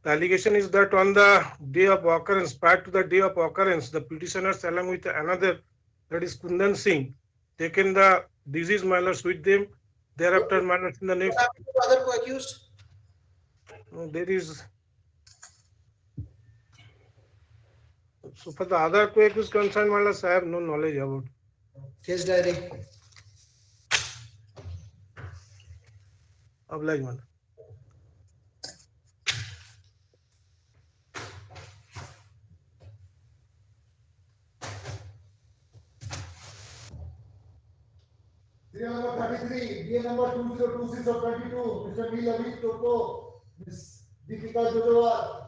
S21: The allegation is that on the day of occurrence, prior to the day of occurrence, the petitioners along with another, that is Kundan Singh, taken the deceased, my lords, with them. Thereafter, my lords, in the next.
S1: What happened to the other co-accused?
S21: There is. So for the other co-accused concerned, my lords, I have no knowledge about.
S1: Case diary.
S21: Oblige, my lord.
S4: Serial number 33, DA number 2026 of 22, Mr. B. Lavish Toto, Ms. Deepika Jojawar.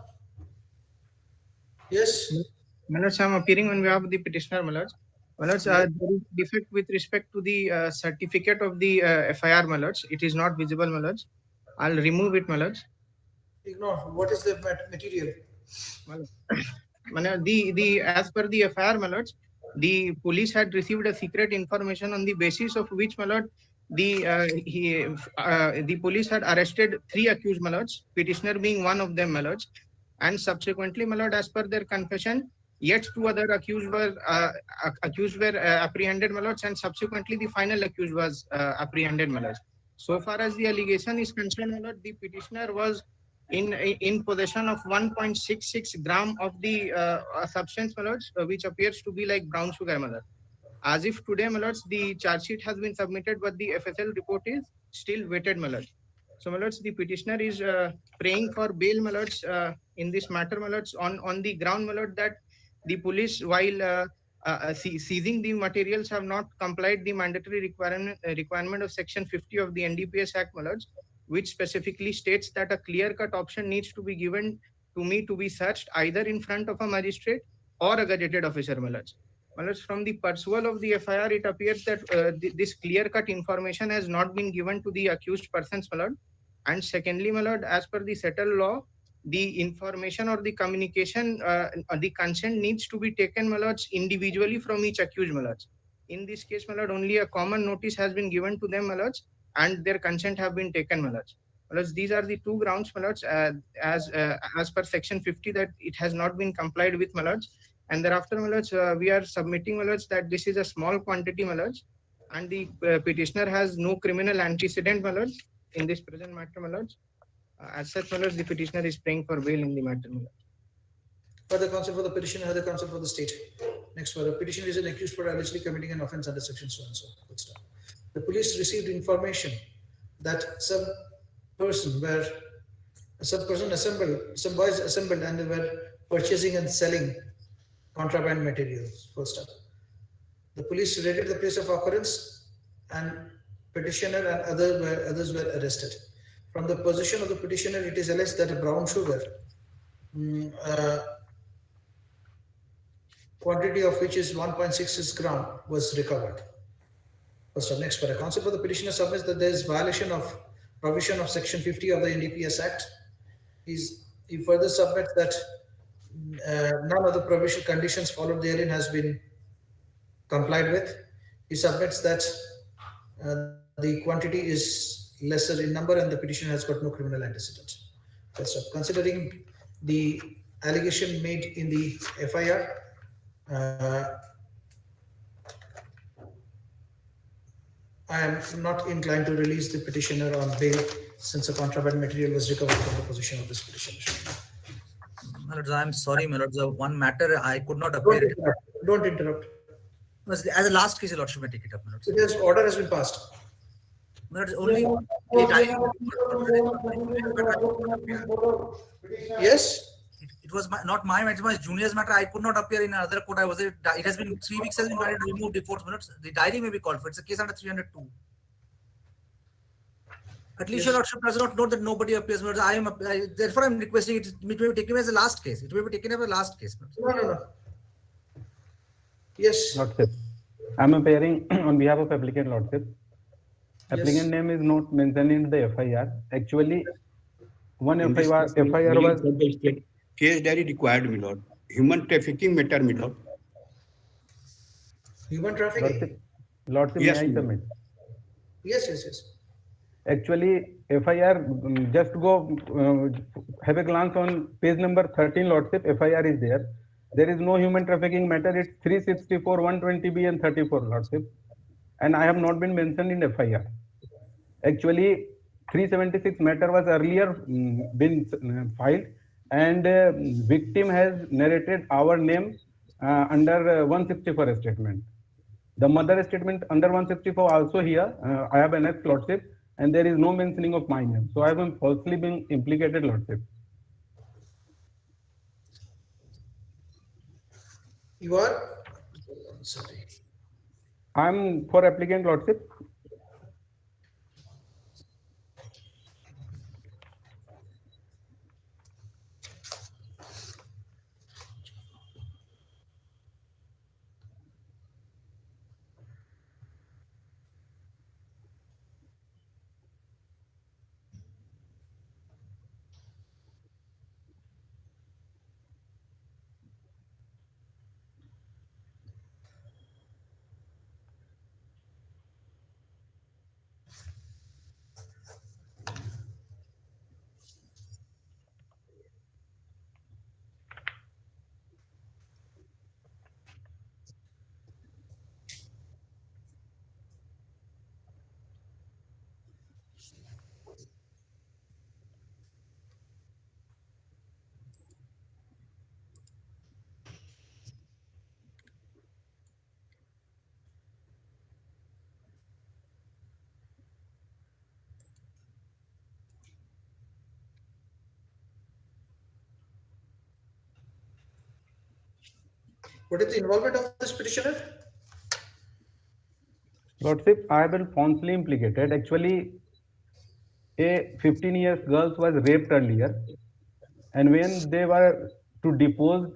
S1: Yes.
S12: My lords, I am appearing on behalf of the petitioner, my lords. My lords, there is defect with respect to the certificate of the FIR, my lords. It is not visible, my lords. I'll remove it, my lords.
S1: Ignore. What is the material?
S12: As per the FIR, my lords, the police had received a secret information on the basis of which, my lord, the police had arrested 3 accused, my lords, petitioner being one of them, my lords, and subsequently, my lord, as per their confession, yet 2 other accused were apprehended, my lords, and subsequently the final accused was apprehended, my lords. So far as the allegation is concerned, my lord, the petitioner was in possession of 1.66 gram of the substance, my lords, which appears to be like brown sugar, my lord. As if today, my lords, the charge sheet has been submitted, but the FSL report is still waited, my lords. So, my lords, the petitioner is praying for bail, my lords, in this matter, my lords, on the ground, my lord, that the police, while seizing the materials, have not complied the mandatory requirement of Section 50 of the NDPS Act, my lords, which specifically states that a clear-cut option needs to be given to me to be searched either in front of a magistrate or a gazetted officer, my lords. My lords, from the pursual of the FIR, it appears that this clear-cut information has not been given to the accused persons, my lord. And secondly, my lord, as per the settled law, the information or the communication, the consent needs to be taken, my lords, individually from each accused, my lords. In this case, my lord, only a common notice has been given to them, my lords, and their consent have been taken, my lords. My lords, these are the 2 grounds, my lords, as per Section 50, that it has not been complied with, my lords. And thereafter, my lords, we are submitting, my lords, that this is a small quantity, my lords, and the petitioner has no criminal antecedent, my lords, in this present matter, my lords. As such, my lords, the petitioner is praying for bail in the matter, my lords.
S1: Further counsel for the petitioner, further counsel for the state. Next, for the petitioner is an accused for allegedly committing an offence under Section so and so. Good stuff. The police received information that some boys assembled and they were purchasing and selling contraband materials. First up, the police raided the place of occurrence, and petitioner and others were arrested. From the possession of the petitioner, it is alleged that a brown sugar, quantity of which is 1.66 gram, was recovered. First up, next, for a counsel for the petitioner submits that there is violation of provision of Section 50 of the NDPS Act. He further submits that none of the provision conditions followed therein has been complied with. He submits that the quantity is lesser in number and the petitioner has got no criminal antecedent. First up, considering the allegation made in the FIR, I am not inclined to release the petitioner on bail since a contraband material was recovered from the possession of this petitioner.
S8: My lords, I'm sorry, my lords. One matter I could not appear.
S1: Don't interrupt.
S8: As a last case, your lordship may take it up, my lords.
S1: This order has been passed.
S8: My lords, only
S1: yes.
S8: It was not my matter, my junior's matter. I could not appear in another court. It has been 3 weeks has been removed before, my lords. The diary may be called for. It's a case under 302. At least your lordship does not know that nobody appears. Therefore, I'm requesting it may be taken as a last case. It may be taken as a last case.
S1: No. Yes.
S15: Lordship, I'm appearing on behalf of applicant, lordship. Applicant name is not mentioned in the FIR. Actually, one FIR was
S13: case diary required, my lord. Human trafficking matter, my lord.
S1: Human trafficking.
S15: Lordship,
S13: yes,
S15: may I submit?
S1: Yes.
S15: Actually, FIR, just go have a glance on page number 13, lordship. FIR is there. There is no human trafficking matter. It's 364, 120B and 34, lordship.
S9: and I have not been mentioned in FIR. Actually, 376 matter was earlier been filed, and victim has narrated our name under 164 statement. The mother statement under 164 also here. I have annexed, Lordship, and there is no mentioning of my name. So I have been falsely being implicated, Lordship.
S1: You are? Sorry.
S9: I'm for applicant, Lordship.
S1: What is the involvement of this petitioner?
S9: Lordship, I have been falsely implicated. Actually, a 15 years girl was raped earlier, and when they were to depose,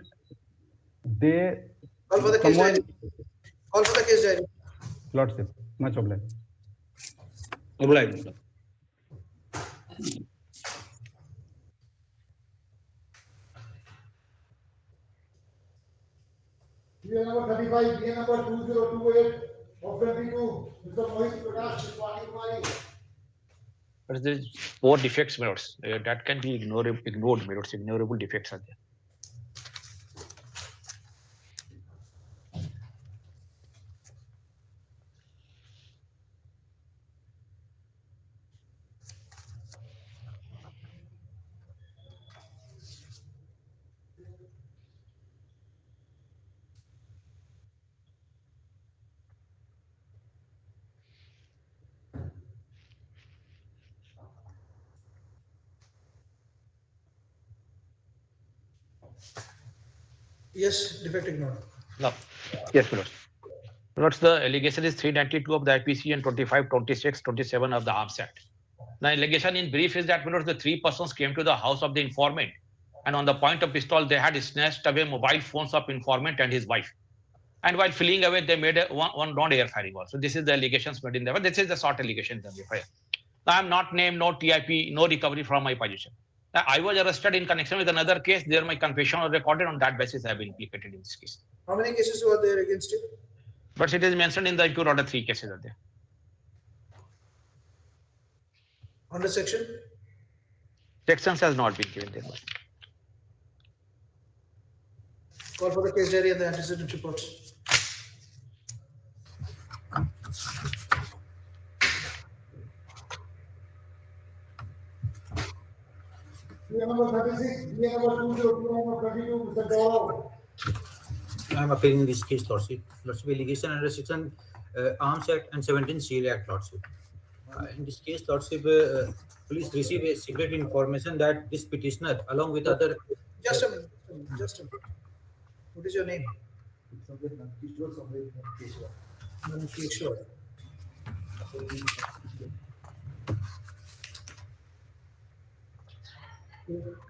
S9: they
S1: Call for the case diary. Call for the case diary.
S9: Lordship, much obliged.
S22: Obliged.
S4: PA number 35, PA number 2028 of 22, Mr. Mohit Prakash, Ms. Vani Kumari.
S10: But there's four defects, my lords. That can be ignored, my lords. Ignorable defects are there.
S1: Yes, defect ignored.
S10: No. Yes, my lords. My lords, the allegation is 392 of the IPC and 25, 26, 27 of the Arms Act. The allegation in brief is that, my lords, the three persons came to the house of the informant, and on the point of pistol, they had snatched away mobile phones of informant and his wife. And while fleeing away, they made one non-air firing also. This is the allegations made in the This is the short allegation in the FIR. I am not named, no TIP, no recovery from my position. I was arrested in connection with another case. There my confession was recorded. On that basis, I have been implicated in this case.
S1: How many cases were there against you?
S10: But it is mentioned in the impure order 3 cases are there.
S1: Under section?
S10: Sections has not been given there.
S1: Call for the case diary and the antecedent report.
S4: PA number 36, PA number 2029 of 22, Mr. Gaurav.
S8: I am appearing in this case, Lordship. Lordship, allegation under section Arms Act and 17 CL Act, Lordship. In this case, Lordship, police received a secret information that this petitioner, along with other...
S1: Just a minute. Just a minute. What is your name? Nankeshwar.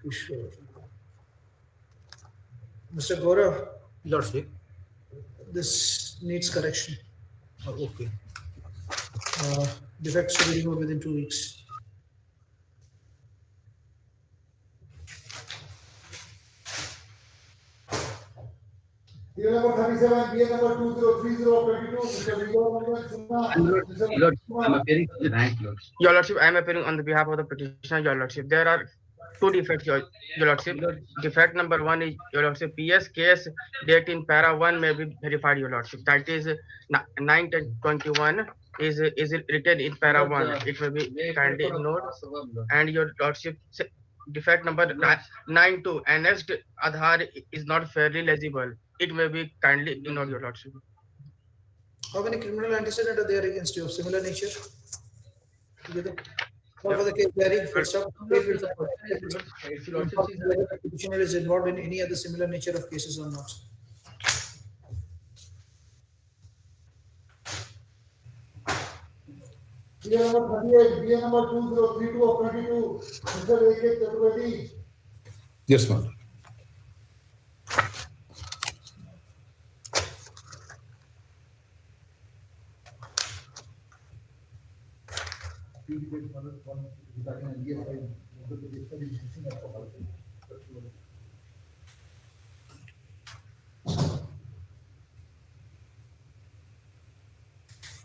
S1: Kishore. Mr. Gaurav.
S8: Lordship.
S1: This needs correction.
S8: Okay.
S1: Defects to be removed within 2 weeks.
S4: PA number 37, PA number 2030 of 22, Mr. Vijay Sunna.
S11: I'm appearing on the rank, Lord. Your Lordship, I am appearing on the behalf of the petitioner, Your Lordship. There are
S3: two defects, Your Lordship. Defect number one is, Your Lordship, PS case date in para 1 may be verified, Your Lordship. That is 9/10/21 is written in para 1. It may be kindly ignored. And Your Lordship, defect number 9(2), annexed Aadhaar is not fairly legible. It may be kindly ignored, Your Lordship.
S1: How many criminal antecedents are there against you of similar nature? Together. Or for the case Barry, full stop. Whether the petitioner is involved in any other similar nature of cases or not.
S4: BA number 38, BA number 2032 of 22, Mr. A.K. Chaturvedi.
S2: Yes, ma'am.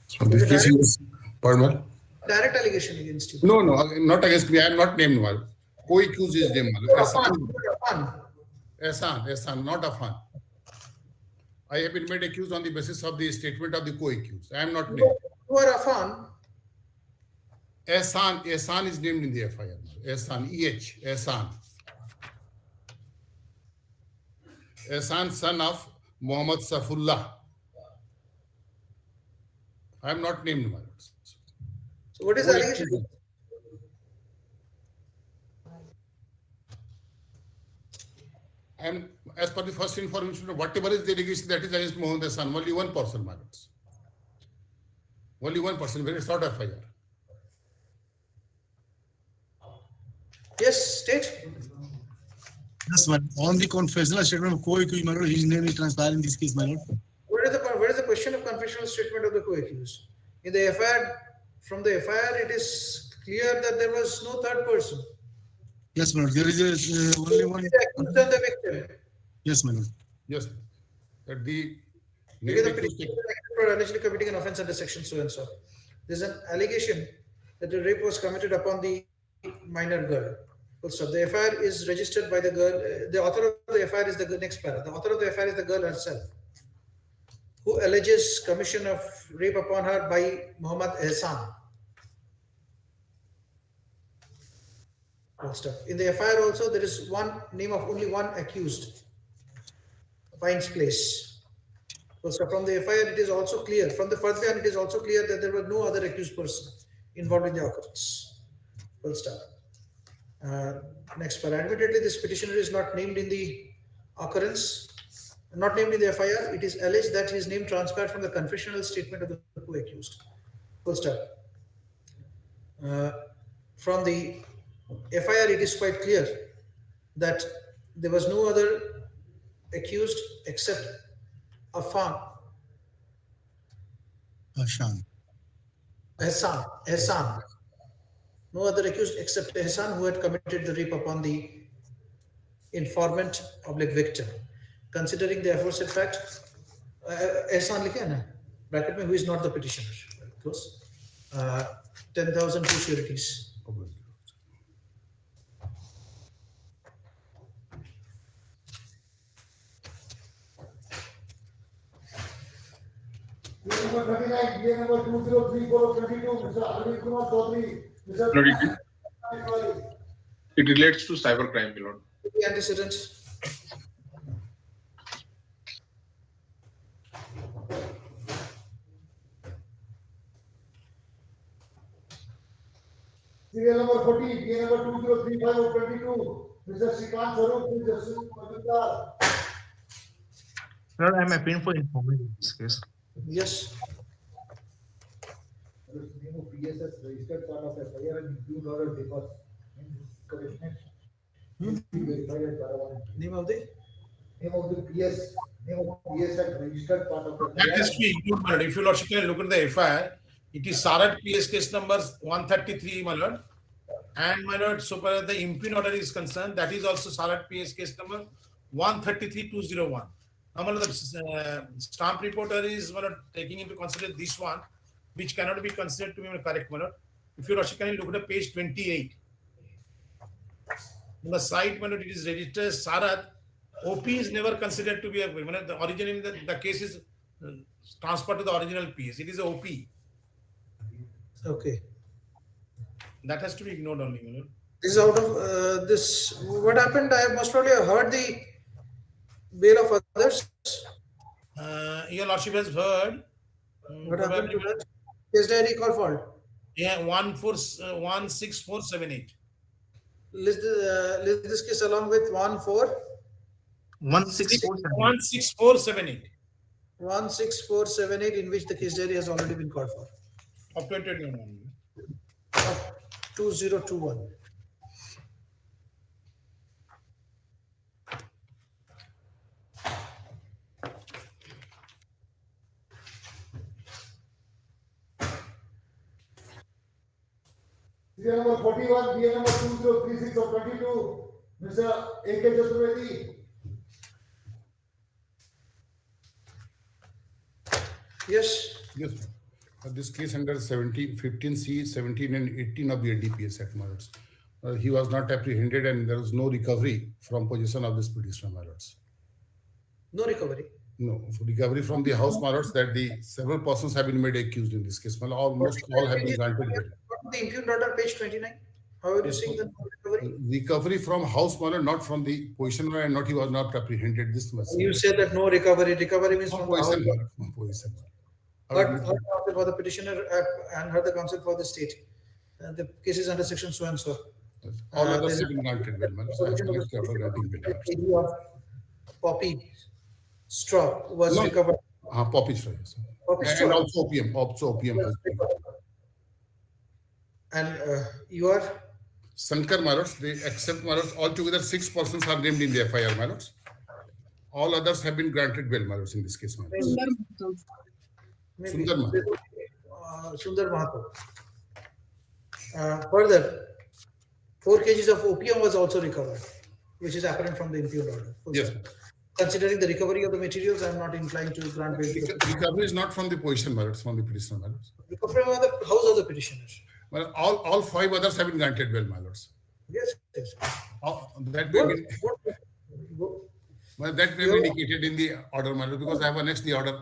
S2: So this case is, pardon, ma'am?
S1: Direct allegation against you.
S2: No, not against me. I am not named, ma'am. Co-accused is named, ma'am. Ehsan, not Afan. I have been made accused on the basis of the statement of the co-accused. I am not named.
S1: You are Afan.
S2: Ehsan is named in the FIR. Ehsan, EH, Ehsan. Ehsan, son of Muhammad Safullah. I am not named, my lords.
S1: So what is the allegation?
S2: And as per the first information, whatever is the allegation that is against Muhammad Ehsan, only one person, my lords. Only one person, very short FIR.
S1: Yes, state.
S11: Yes, my lord. On the confessional statement of co-accused, my lord, his name is transpired in this case, my lord.
S1: Where is the question of confessional statement of the co-accused? In the FIR, from the FIR, it is clear that there was no third person.
S11: Yes, my lord. There is only one.
S1: The victim.
S11: Yes, my lord.
S2: Yes. That the
S1: for allegedly committing an offense under section so and so. There's an allegation that the rape was committed upon the minor girl. Also, the FIR is registered by the girl. The author of the FIR is the next para. The author of the FIR is the girl herself, who alleges commission of rape upon her by Muhammad Ehsan. In the FIR also, there is one name of only one accused, Pines Place. So from the FIR, it is also clear. From the first one, it is also clear that there was no other accused person involved in the occurrence. Full stop. Next part. Admittedly, this petitioner is not named in the occurrence, not named in the FIR. It is alleged that his name transpired from the confessional statement of the co-accused. Full stop. From the FIR, it is quite clear that there was no other accused except Afan. Ehsan. No other accused except Ehsan, who had committed the rape upon the informant public victim. Considering the aforesaid fact, Ehsan likhe hai na? Bracket mein, who is not the petitioner. Close. 10,000 two sureties.
S4: Number 39, BA number 2034 of 22, Mr. Arvind Kumar Chaudhary.
S6: It relates to cybercrime, my lord.
S1: The antecedents.
S4: Serial number 40, BA number 2035 of 22, Mr. Shrikant Sarup, Justice Madhukar.
S14: Sir, I am appealing for information in this case.
S1: Yes.
S4: Name of PSS registered part of FIR and include order papers.
S1: Name of the
S4: PS, name of PSS registered part of
S2: That has to be included, my lord. If you lordship can look at the FIR, it is Sarat PS case number 133, my lord. And my lord, so far as the impugn order is concerned, that is also Sarat PS case number 133-201. Now, my lord, the stamp reporter is, my lord, taking into consideration this one, which cannot be considered to be correct, my lord. If you lordship can look at page 28. On the site, when it is registered as Sarat, OP is never considered to be a, when the original, the case is transferred to the original piece. It is a OP.
S1: Okay.
S2: That has to be ignored only.
S1: This is out of this. What happened? I most probably have heard the bail of others.
S2: Your Lordship has heard.
S1: What happened to that? Case diary call fault.
S2: Yeah, 16478.
S1: List this case along with
S2: 16478.
S1: 16478, in which the case diary has already been called for.
S2: Of 2021.
S1: Of 2021.
S4: Serial number 41, BA number 2036 of 22, Mr. A.K. Chaturvedi.
S1: Yes.
S16: Yes. This case under 15C, 17 and 18 of the NDPS Act, my lords. He was not apprehended and there was no recovery from possession of this petitioner, my lords.
S1: No recovery?
S16: No, recovery from the house, my lords, that the several persons have been made accused in this case. Well, almost all have been granted bail.
S1: The impugned order, page 29. How are you seeing the recovery?
S16: Recovery from house, my lord, not from the positioner, and not he was not apprehended. This much.
S1: You said that no recovery. Recovery means from the house.
S16: Position.
S1: Heard counsel for the petitioner and heard the counsel for the state. The case is under section so and so.
S16: All others have been granted bail, my lord. So I have next order granting bail.
S1: Poppy straw was recovered.
S16: Poppy straw, yes.
S1: Poppy straw.
S16: And also opium. Also opium.
S1: And you are?
S16: Sankar, my lords, they accept, my lords. Altogether 6 persons are named in the FIR, my lords. All others have been granted bail, my lords, in this case, my lords.
S1: Maybe.
S16: Sundar Mahato.
S1: Sundar Mahato. Further, 4 kgs of opium was also recovered, which is apparent from the impugned order.
S16: Yes.
S1: Considering the recovery of the materials, I am not inclined to grant bail.
S16: Recovery is not from the position, my lords, from the petitioner, my lords.
S1: Recovery from the house of the petitioners.
S16: Well, all 5 others have been granted bail, my lords.
S1: Yes, yes.
S16: That may be, well, that may be indicated in the order, my lord, because I have annexed the order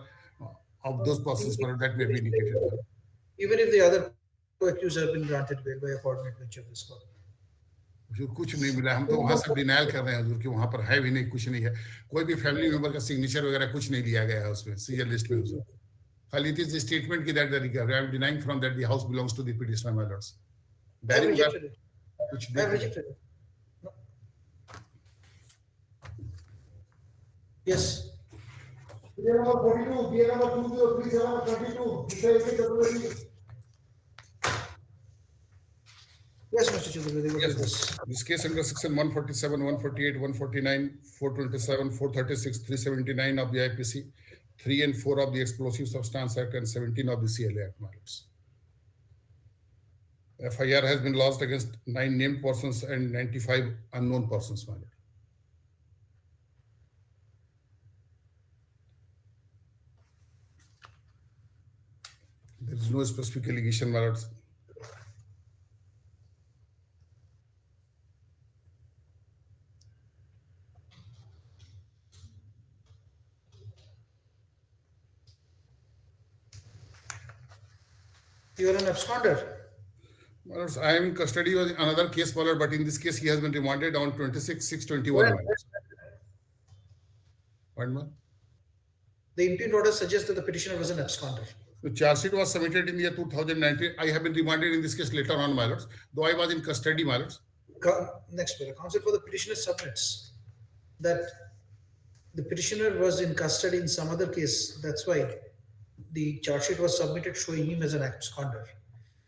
S16: of those persons, my lord, that may be indicated.
S1: Even if the other accused have been granted bail by a coordinate bench of this court.
S16: कुछ नहीं मिला, हम तो वहां से denial कर रहे हैं हजूर कि वहां पर है भी नहीं, कुछ नहीं है, कोई भी फैमिली मेंबर का सिग्नेचर वगैरह कुछ नहीं लिया गया है उसमें सीरियल लिस्ट में हजूर. खाली it is the statement कि that the recovery, I am denying from that the house belongs to the petitioner, my lords.
S1: I have rejected it.
S16: Which
S1: I have rejected it. No. Yes.
S4: Serial number 42, BA number 2037 of 22, Mr. A.K. Chaturvedi.
S1: Yes, Mr. Chaturvedi.
S16: Yes, this case under section 147, 148, 149, 427, 436, 379 of the IPC, 3 and 4 of the Explosive Substance Act, and 17 of the CLA Act, my lords. FIR has been lodged against 9 named persons and 95 unknown persons, my lord. There is no specific allegation, my lords.
S1: You are an absconder.
S16: My lords, I am in custody of another case, my lord, but in this case, he has been remanded on 26/6/21.
S1: The impugned order suggests that the petitioner was an absconder.
S16: The charge sheet was submitted in the year 2019. I have been remanded in this case later on, my lords, though I was in custody, my lords.
S1: Next, counsel for the petitioner submits that the petitioner was in custody in some other case. That's why the charge sheet was submitted showing him as an absconder.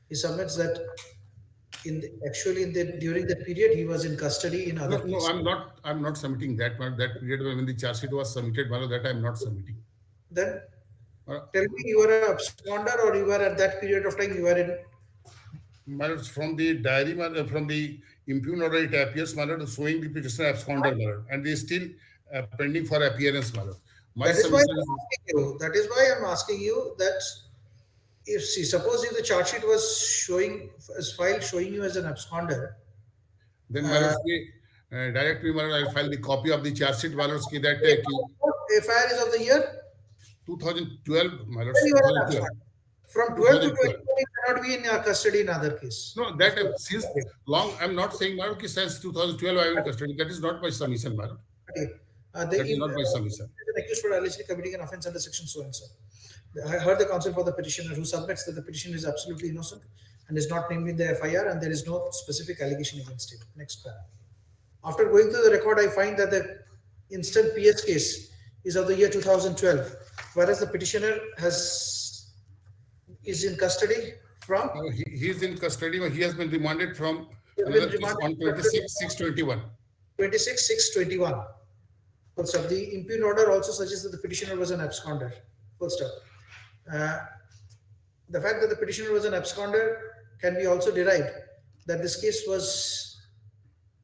S1: He submits that during that period he was in custody in other cases.
S16: No, I'm not submitting that, but that period when the charge sheet was submitted, my lord, that I'm not submitting.
S1: Then tell me, you were an absconder or you were at that period of time you were in?
S16: My lord, from the diary, from the impugned order, it appears, my lord, showing the petitioner absconder, my lord, and they still pending for appearance, my lord.
S1: That is why I'm asking you that suppose if the charge sheet was showing as file showing you as an absconder,
S16: then my lord, direct भी मतलब I'll file the copy of the charge sheet वालों की that
S1: FIR is of the year
S16: 2012 my lord,
S1: Then you are an
S16: 2012.
S1: abscond. From 12 to
S16: 2012.
S1: 20 you cannot be in custody in other case.
S16: No, that since long, I'm not saying, madam, ki since 2012 I am in custody. That is not my submission, madam.
S1: Okay.
S16: That is not my submission.
S1: An accused for allegedly committing an offence under section so and so. I heard the counsel for the petitioner who submits that the petitioner is absolutely innocent and is not named in the FIR and there is no specific allegation against him. Next paragraph. After going through the record, I find that the instant PS case is of the year 2012, whereas the petitioner is in custody from.
S16: He is in custody. He has been remanded from
S1: He has
S16: another
S1: been
S16: case on
S1: remanded
S16: 26/6/21.
S1: 26/6/21. Full stop. The impugned order also suggests that the petitioner was an absconder. Full stop. The fact that the petitioner was an absconder can be also derived that this case was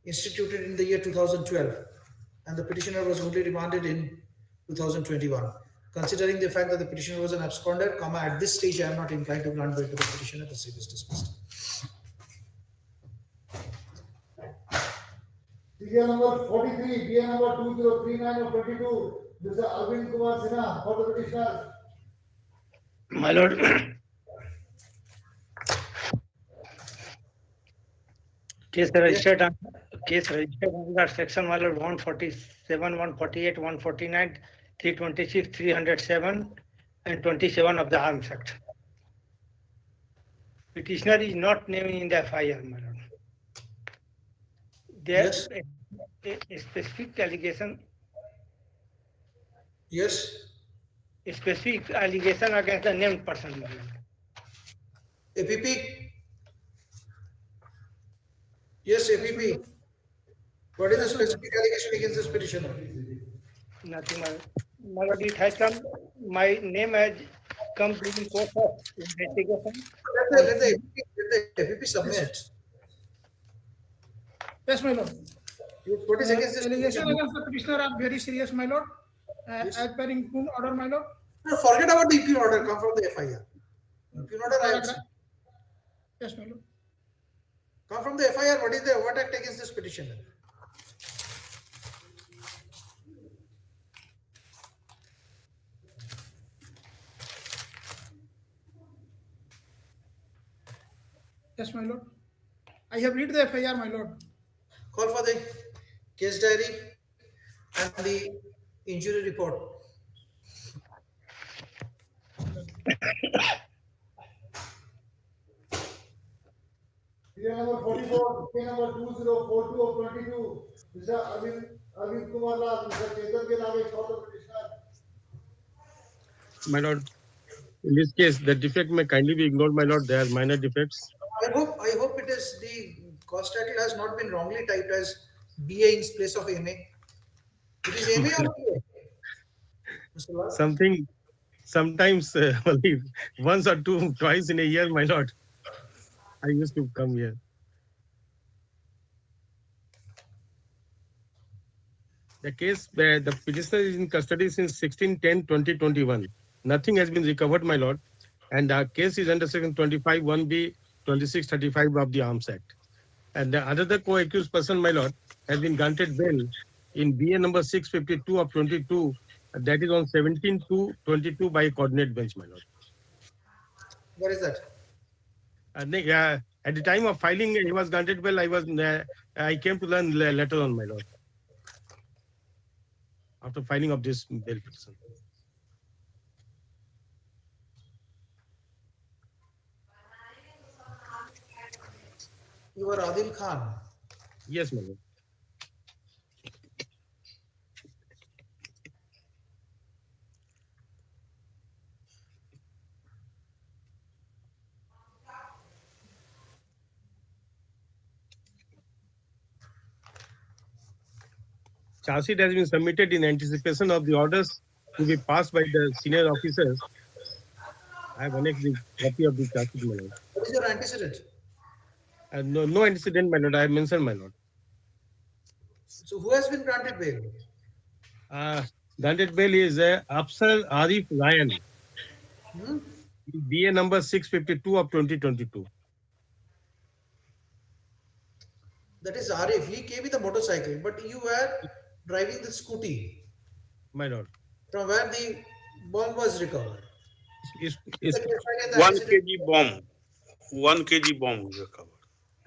S1: instituted in the year 2012 and the petitioner was only remanded in 2021. Considering the fact that the petitioner was an absconder, at this stage I am not inclined to grant bail to the petitioner. The same is dismissed.
S4: Serial number 43, BA number 2039 of 22, Mr. Arvind Kumar Sinha for the petitioner.
S17: My lord, case registered under section my lord 147, 148, 149, 326, 307 and 27 of the Arms Act. Petitioner is not named in the FIR, my lord. There is a specific allegation.
S1: Yes.
S17: A specific allegation against the named person, my lord.
S1: APP. Yes, APP. What is the specific allegation against this petitioner?
S17: Nothing, my lord. It has come. My name has come during course of investigation.
S1: Let the APP submit.
S2: Yes, my lord.
S1: What is against this
S2: allegation
S1: petitioner?
S2: against the petitioner are very serious, my lord. As per impugned order, my lord.
S1: No, forget about the impugned order. Come from the FIR. Impugned order, I have seen.
S2: Yes, my lord.
S1: Come from the FIR. What act against this petitioner?
S2: Yes, my lord. I have read the FIR, my lord.
S1: Call for the case diary and the injury report.
S4: Serial number 44, BA number 2042 of 22, Mr. Arvind Kumar Lal, Mr. Chetan Gelage for the petitioner.
S21: My lord, in this case, the defect may kindly be ignored, my lord. They are minor defects.
S1: I hope it is the cause title has not been wrongly typed as BA in place of MA. It is MA or BA? Mr. Lal?
S21: Sometimes only once or twice in a year, my lord. I used to come here. The case, the petitioner is in custody since 16/10/2021. Nothing has been recovered, my lord, and our case is under section 25(1)(b), 2635 of the Arms Act. And the other co-accused person, my lord, has been granted bail in BA number 652 of 22. That is on 17/2/22 by a coordinate bench, my lord.
S1: Where is that?
S21: At the time of filing, he was granted bail. I came to learn later on, my lord, after filing of this bail petition.
S1: You are Adil Khan.
S21: Yes, my lord. Charge sheet has been submitted in anticipation of the orders to be passed by the senior officers. I have annexed the copy of the charge sheet, my lord.
S1: What is your antecedent?
S21: No antecedent, my lord. I have mentioned, my lord.
S1: So who has been granted bail?
S21: Granted bail is Afsar Arif Ryan, BA number 652 of 2022.
S1: That is Arif. He came with a motorcycle, but you were driving the scooty
S18: My lord.
S1: from where the bomb was recovered.
S18: Is
S1: The case file in the
S18: 1
S1: antecedent,
S18: kg bomb. 1 kg bomb recovered.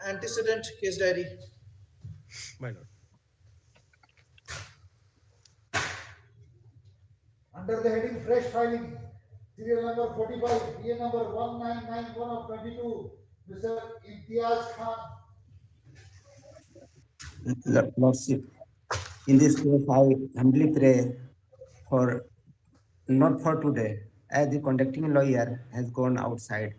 S1: antecedent case diary.
S18: My lord.
S4: Under the heading fresh filing, serial number 45, PA number 1991 of 22, Mr. Imtiaz Khan.
S19: Lordship, in this case, I humbly pray for not for today, as the conducting lawyer has gone outside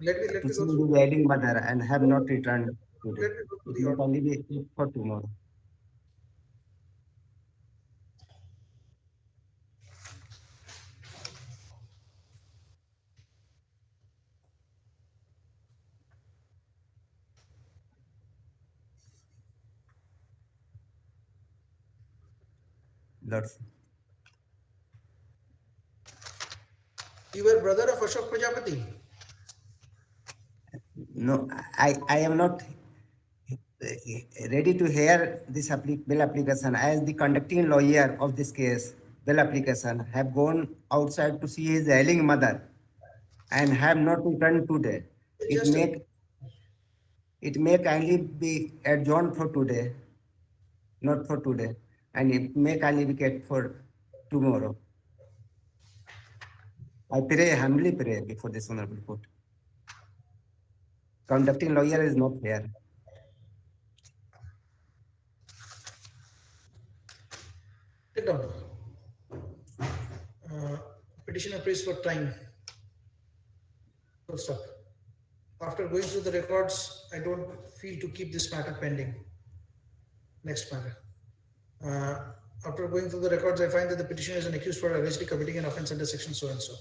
S1: Let me
S19: to
S1: go
S19: see
S1: through.
S19: the ailing mother and have not returned today.
S1: Let me go through
S19: It
S1: the
S19: may
S1: order.
S19: only be for tomorrow. Lordship.
S1: You were brother of Ashok Prajapati.
S19: No, I am not ready to hear this bill application as the conducting lawyer of this case bill application have gone outside to see his ailing mother and have not returned today. It
S1: Just
S19: may kindly be adjourned for today, not for today, and it may kindly be kept for tomorrow. I pray, humbly pray before this honorable court. Conducting lawyer is not here.
S1: Take down. Petitioner prays for time. Full stop. After going through the records, I don't feel to keep this matter pending. Next matter. After going through the records, I find that the petitioner is an accused for allegedly committing an offence under section so and so.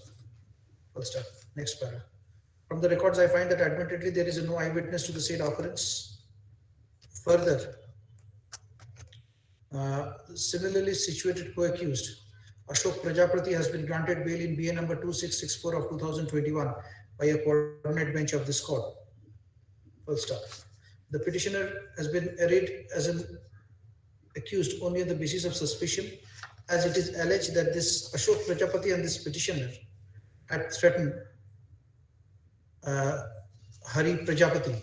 S1: Full stop. Next para. From the records, I find that admittedly there is no eyewitness to the said occurrence. Further, similarly situated co-accused Ashok Prajapati has been granted bail in BA number 2664 of 2021 by a coordinate bench of this court. Full stop. The petitioner has been arraigned as an accused only on the basis of suspicion, as it is alleged that this Ashok Prajapati and this petitioner had threatened Hari Prajapati,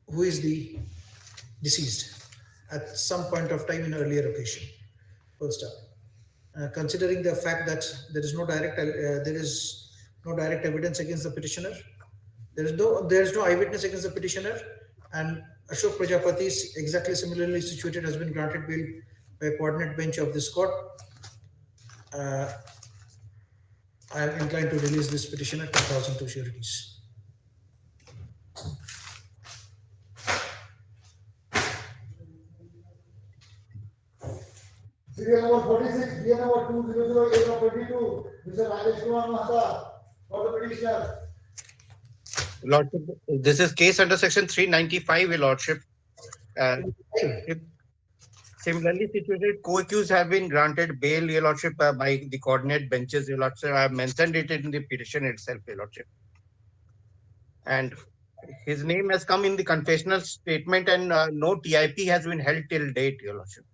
S1: who is the deceased at some point of time in earlier occasion. Full stop. Considering the fact that there is no direct evidence against the petitioner, there is no eyewitness against the petitioner, and Ashok Prajapati is exactly similarly situated has been granted bail by a coordinate bench of this court. I am inclined to release this petitioner 10,002 sureties.
S4: Serial number 46, BA number 2008 of 22, Mr. Rajesh Kumar Mahta, for the petitioner.
S20: Lordship, this is case under section 395, Your Lordship. Similarly situated co-accused have been granted bail, Your Lordship, by the coordinate benches, Your Lordship. I have mentioned it in the petition itself, Your Lordship. And his name has come in the confessional statement, and no TIP has been held till date, Your Lordship.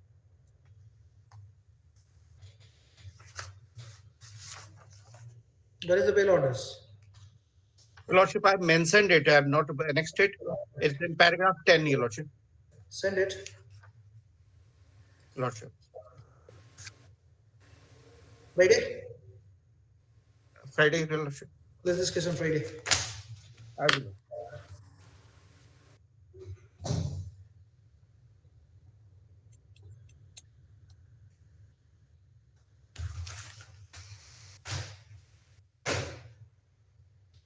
S1: Where is the bail orders?
S20: Your Lordship, I have mentioned it. I have not annexed it. It's in paragraph 10, Your Lordship.
S1: Send it.
S20: Lordship.
S1: Friday?
S20: Friday, Your Lordship.
S1: Let's discuss on Friday.
S20: I will.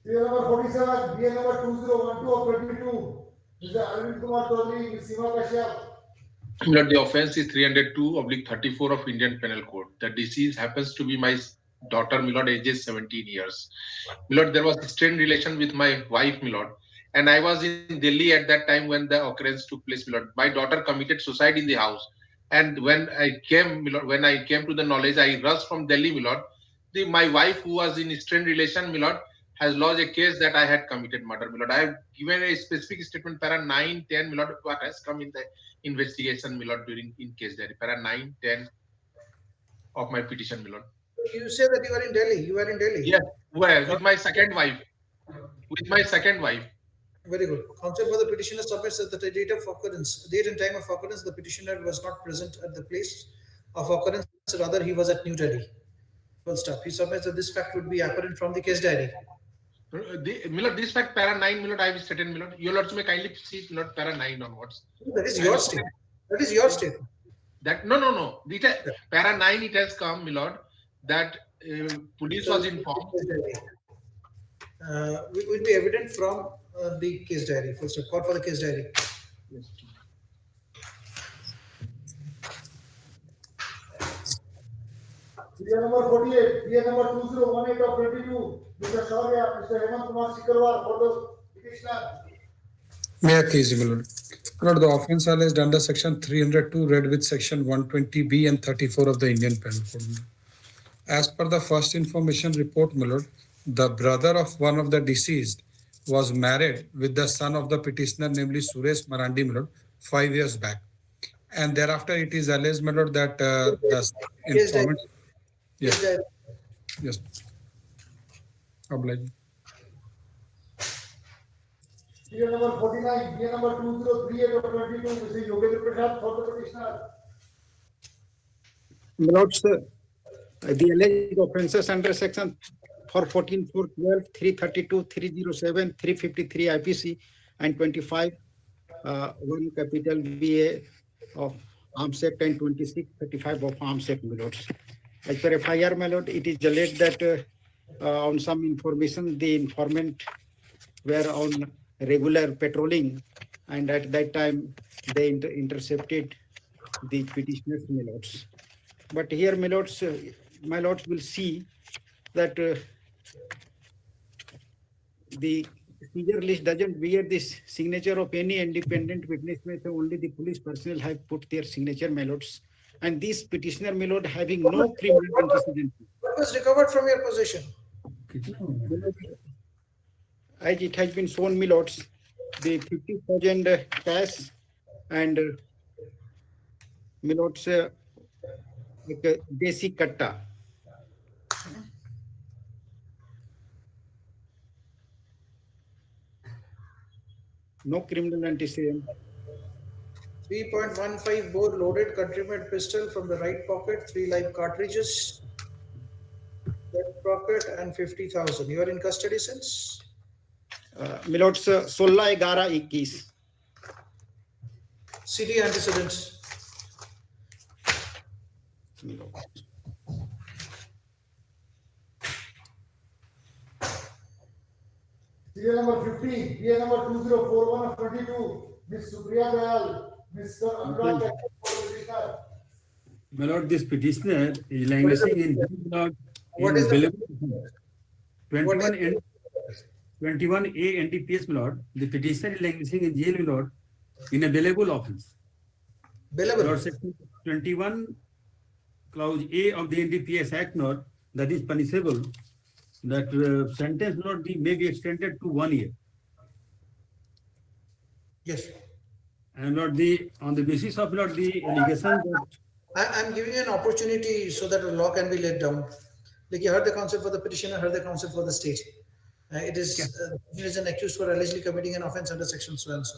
S4: Serial number 47, BA number 2012 of 22, Mr. Arvind Kumar Chaudhary, Ms. Seema Kashyap.
S6: The offense is 302/34 of Indian Penal Code. The deceased happens to be my daughter, Milord, ages 17 years. Milord, there was a strained relation with my wife, Milord, and I was in Delhi at that time when the occurrence took place, Milord. My daughter committed suicide in the house, and when I came, Milord, when I came to the knowledge, I rushed from Delhi, Milord, my wife who was in strained relation, my lord, has lodged a case that I had committed murder, my lord. I have given a specific statement, para 9, 10, my lord, what has come in the investigation, my lord, during in case diary, para 9, 10 of my petition, my lord.
S1: You say that you are in Delhi. You are in Delhi.
S6: Yes, well, with my second wife. With my second wife.
S1: Very good. Counsel for the petitioner submits that the date and time of occurrence, the petitioner was not present at the place of occurrence. Rather, he was at New Delhi. Full stop. He submits that this fact would be apparent from the case diary.
S6: Milord, this fact, para 9, Milord, I have stated, Milord. Your Lords may kindly see, Milord, para 9 onwards.
S1: That is your statement. That is your statement.
S6: That no. Para 9 it has come, Milord, that police was informed.
S1: Will be evident from the case diary. Full stop. Call for the case diary.
S6: Yes.
S4: Serial number 48, PA number 2018 of 22, Mr. Shaurya, Mr. Hemant Kumar Sikarwar, for the petitioner.
S5: May I please, my lord? My lord, the offence alleged under section 302 read with section 120B and 34 of the Indian Penal Code. As per the first information report, my lord, the brother of one of the deceased was married with the son of the petitioner, namely Suresh Marandi, my lord, 5 years back. And thereafter it is alleged, my lord, that the informant... Yes. Yes. Oblige.
S4: Serial number 49, PA number 2038 of 22, Mr. Yogendra Prasad, for the petitioner.
S7: My lords, the alleged offences under section 414, 412, 332, 307, 353 IPC and 25, 1 capital BA of Arms Act and 26, 35 of Arms Act, my lords. As per FIR, my lord, it is alleged that on some information, the informant were on regular patrolling, and at that time they intercepted the petitioners, my lords. But here, my lords will see that the seizure list doesn't bear this signature of any independent witness. Only the police personnel have put their signature, my lords. And this petitioner, my lord, having no criminal antecedent.
S1: What was recovered from your possession?
S7: As it has been shown, my lords, the 50,000 cash and my lords, like desi katta. No criminal antecedent.
S1: 3.15 bore loaded country-made pistol from the right pocket, 3 live cartridges, left pocket, and 50,000. You are in custody since?
S7: My lords, 16/11/21.
S1: CD antecedents.
S4: Serial number 15, PA number 2041 of 22, Ms. Supriya Dayal, Mr. Anurag Kapoor, for the petitioner.
S23: My lord, this petitioner is languishing in jail,
S1: What is the
S23: 21A NTPS, my lord. The petitioner is languishing in jail, my lord, in a bailable offence.
S1: Bailable?
S23: Lord, section 21 clause A of the NTPS Act, Lord, that is punishable. That sentence may be extended to 1 year.
S1: Yes.
S23: And Lord, on the basis of Lord, the allegation that
S1: I'm giving you an opportunity so that a law can be laid down. Like you heard the counsel for the petitioner, heard the counsel for the state. It is an accused for allegedly committing an offence under section so and so.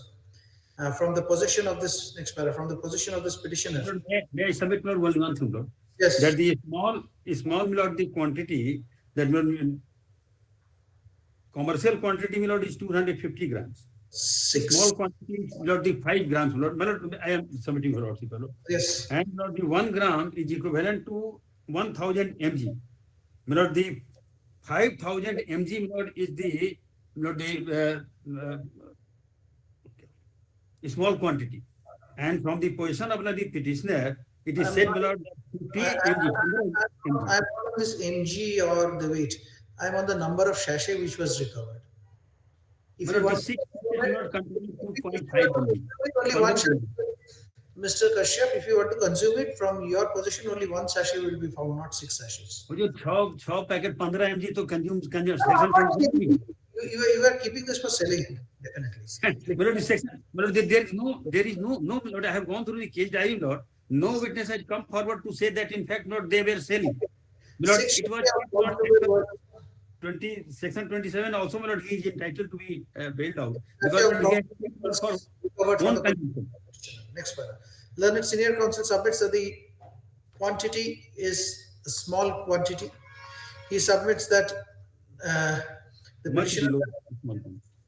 S1: From the possession of this next paragraph, from the possession of this petitioner.
S23: May I submit Lord one thing, Lord?
S1: Yes.
S23: That the small Lord, the quantity that commercial quantity Lord is 250 grams. Small quantity Lord, the 5 grams Lord. I am submitting for Lord.
S1: Yes.
S23: And Lord, the 1 gram is equivalent to 1000 mg. Lord, the 5000 mg Lord is the small quantity, and from the position of the petitioner, it is said Lord 50 mg.
S1: I'm not on this mg or the weight. I'm on the number of sachet which was recovered. If you want, only one Mr. Kashyap, if you want to consume it from your position, only one sachet will be found, not 6 sachets.
S23: वो जो 6 packet 15 mg तो consume section 27
S1: You are keeping this for selling, definitely.
S23: Lord, this section, Lord, there is no, Lord, I have gone through the case diary, Lord. No witness has come forward to say that, in fact, Lord, they were selling. Lord, it was 20, section 27 also, Lord, he is entitled to be bailed out. Because he has for one consumption.
S1: Next one. Learned senior counsel submits that the quantity is a small quantity. He submits that the petitioner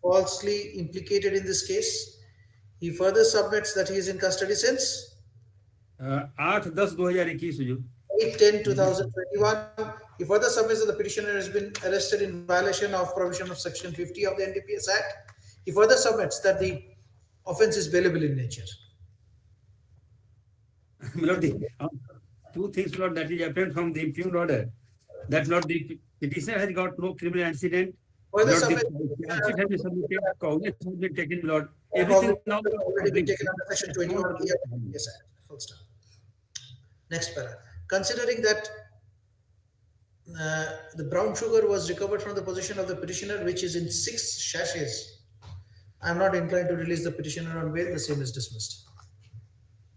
S1: falsely implicated in this case. He further submits that he is in custody since
S23: 8/10/2021.
S1: 8/10/2021. He further submits that the petitioner has been arrested in violation of provision of section 50 of the NDPS Act. He further submits that the offence is bailable in nature.
S23: Lord, two things, Lord, that is apparent from the impugned order. That, Lord, the petitioner has got no criminal incident. Lord, the charge has been submitted, cognizance has been taken, Lord. Everything now
S1: already been taken under section 21 of the NDPS Act. Full stop. Next para. Considering that the brown sugar was recovered from the possession of the petitioner, which is in 6 sachets, I am not inclined to release the petitioner on bail. The same is dismissed.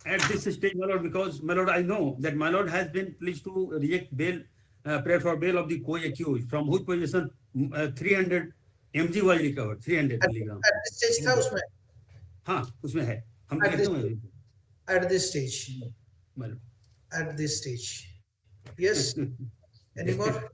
S23: At this stage, my Lord, because, my Lord, I know that my Lord has been pleased to reject bail, prayer for bail of the co-accused, from whose possession 300 mg was recovered, 300 milligram.
S1: At this stage, था उसमें?
S23: हाँ, उसमें है. हम
S1: At
S23: कहते
S1: this,
S23: हैं.
S1: at this stage.
S23: My Lord.
S1: At this stage. Yes. Any more?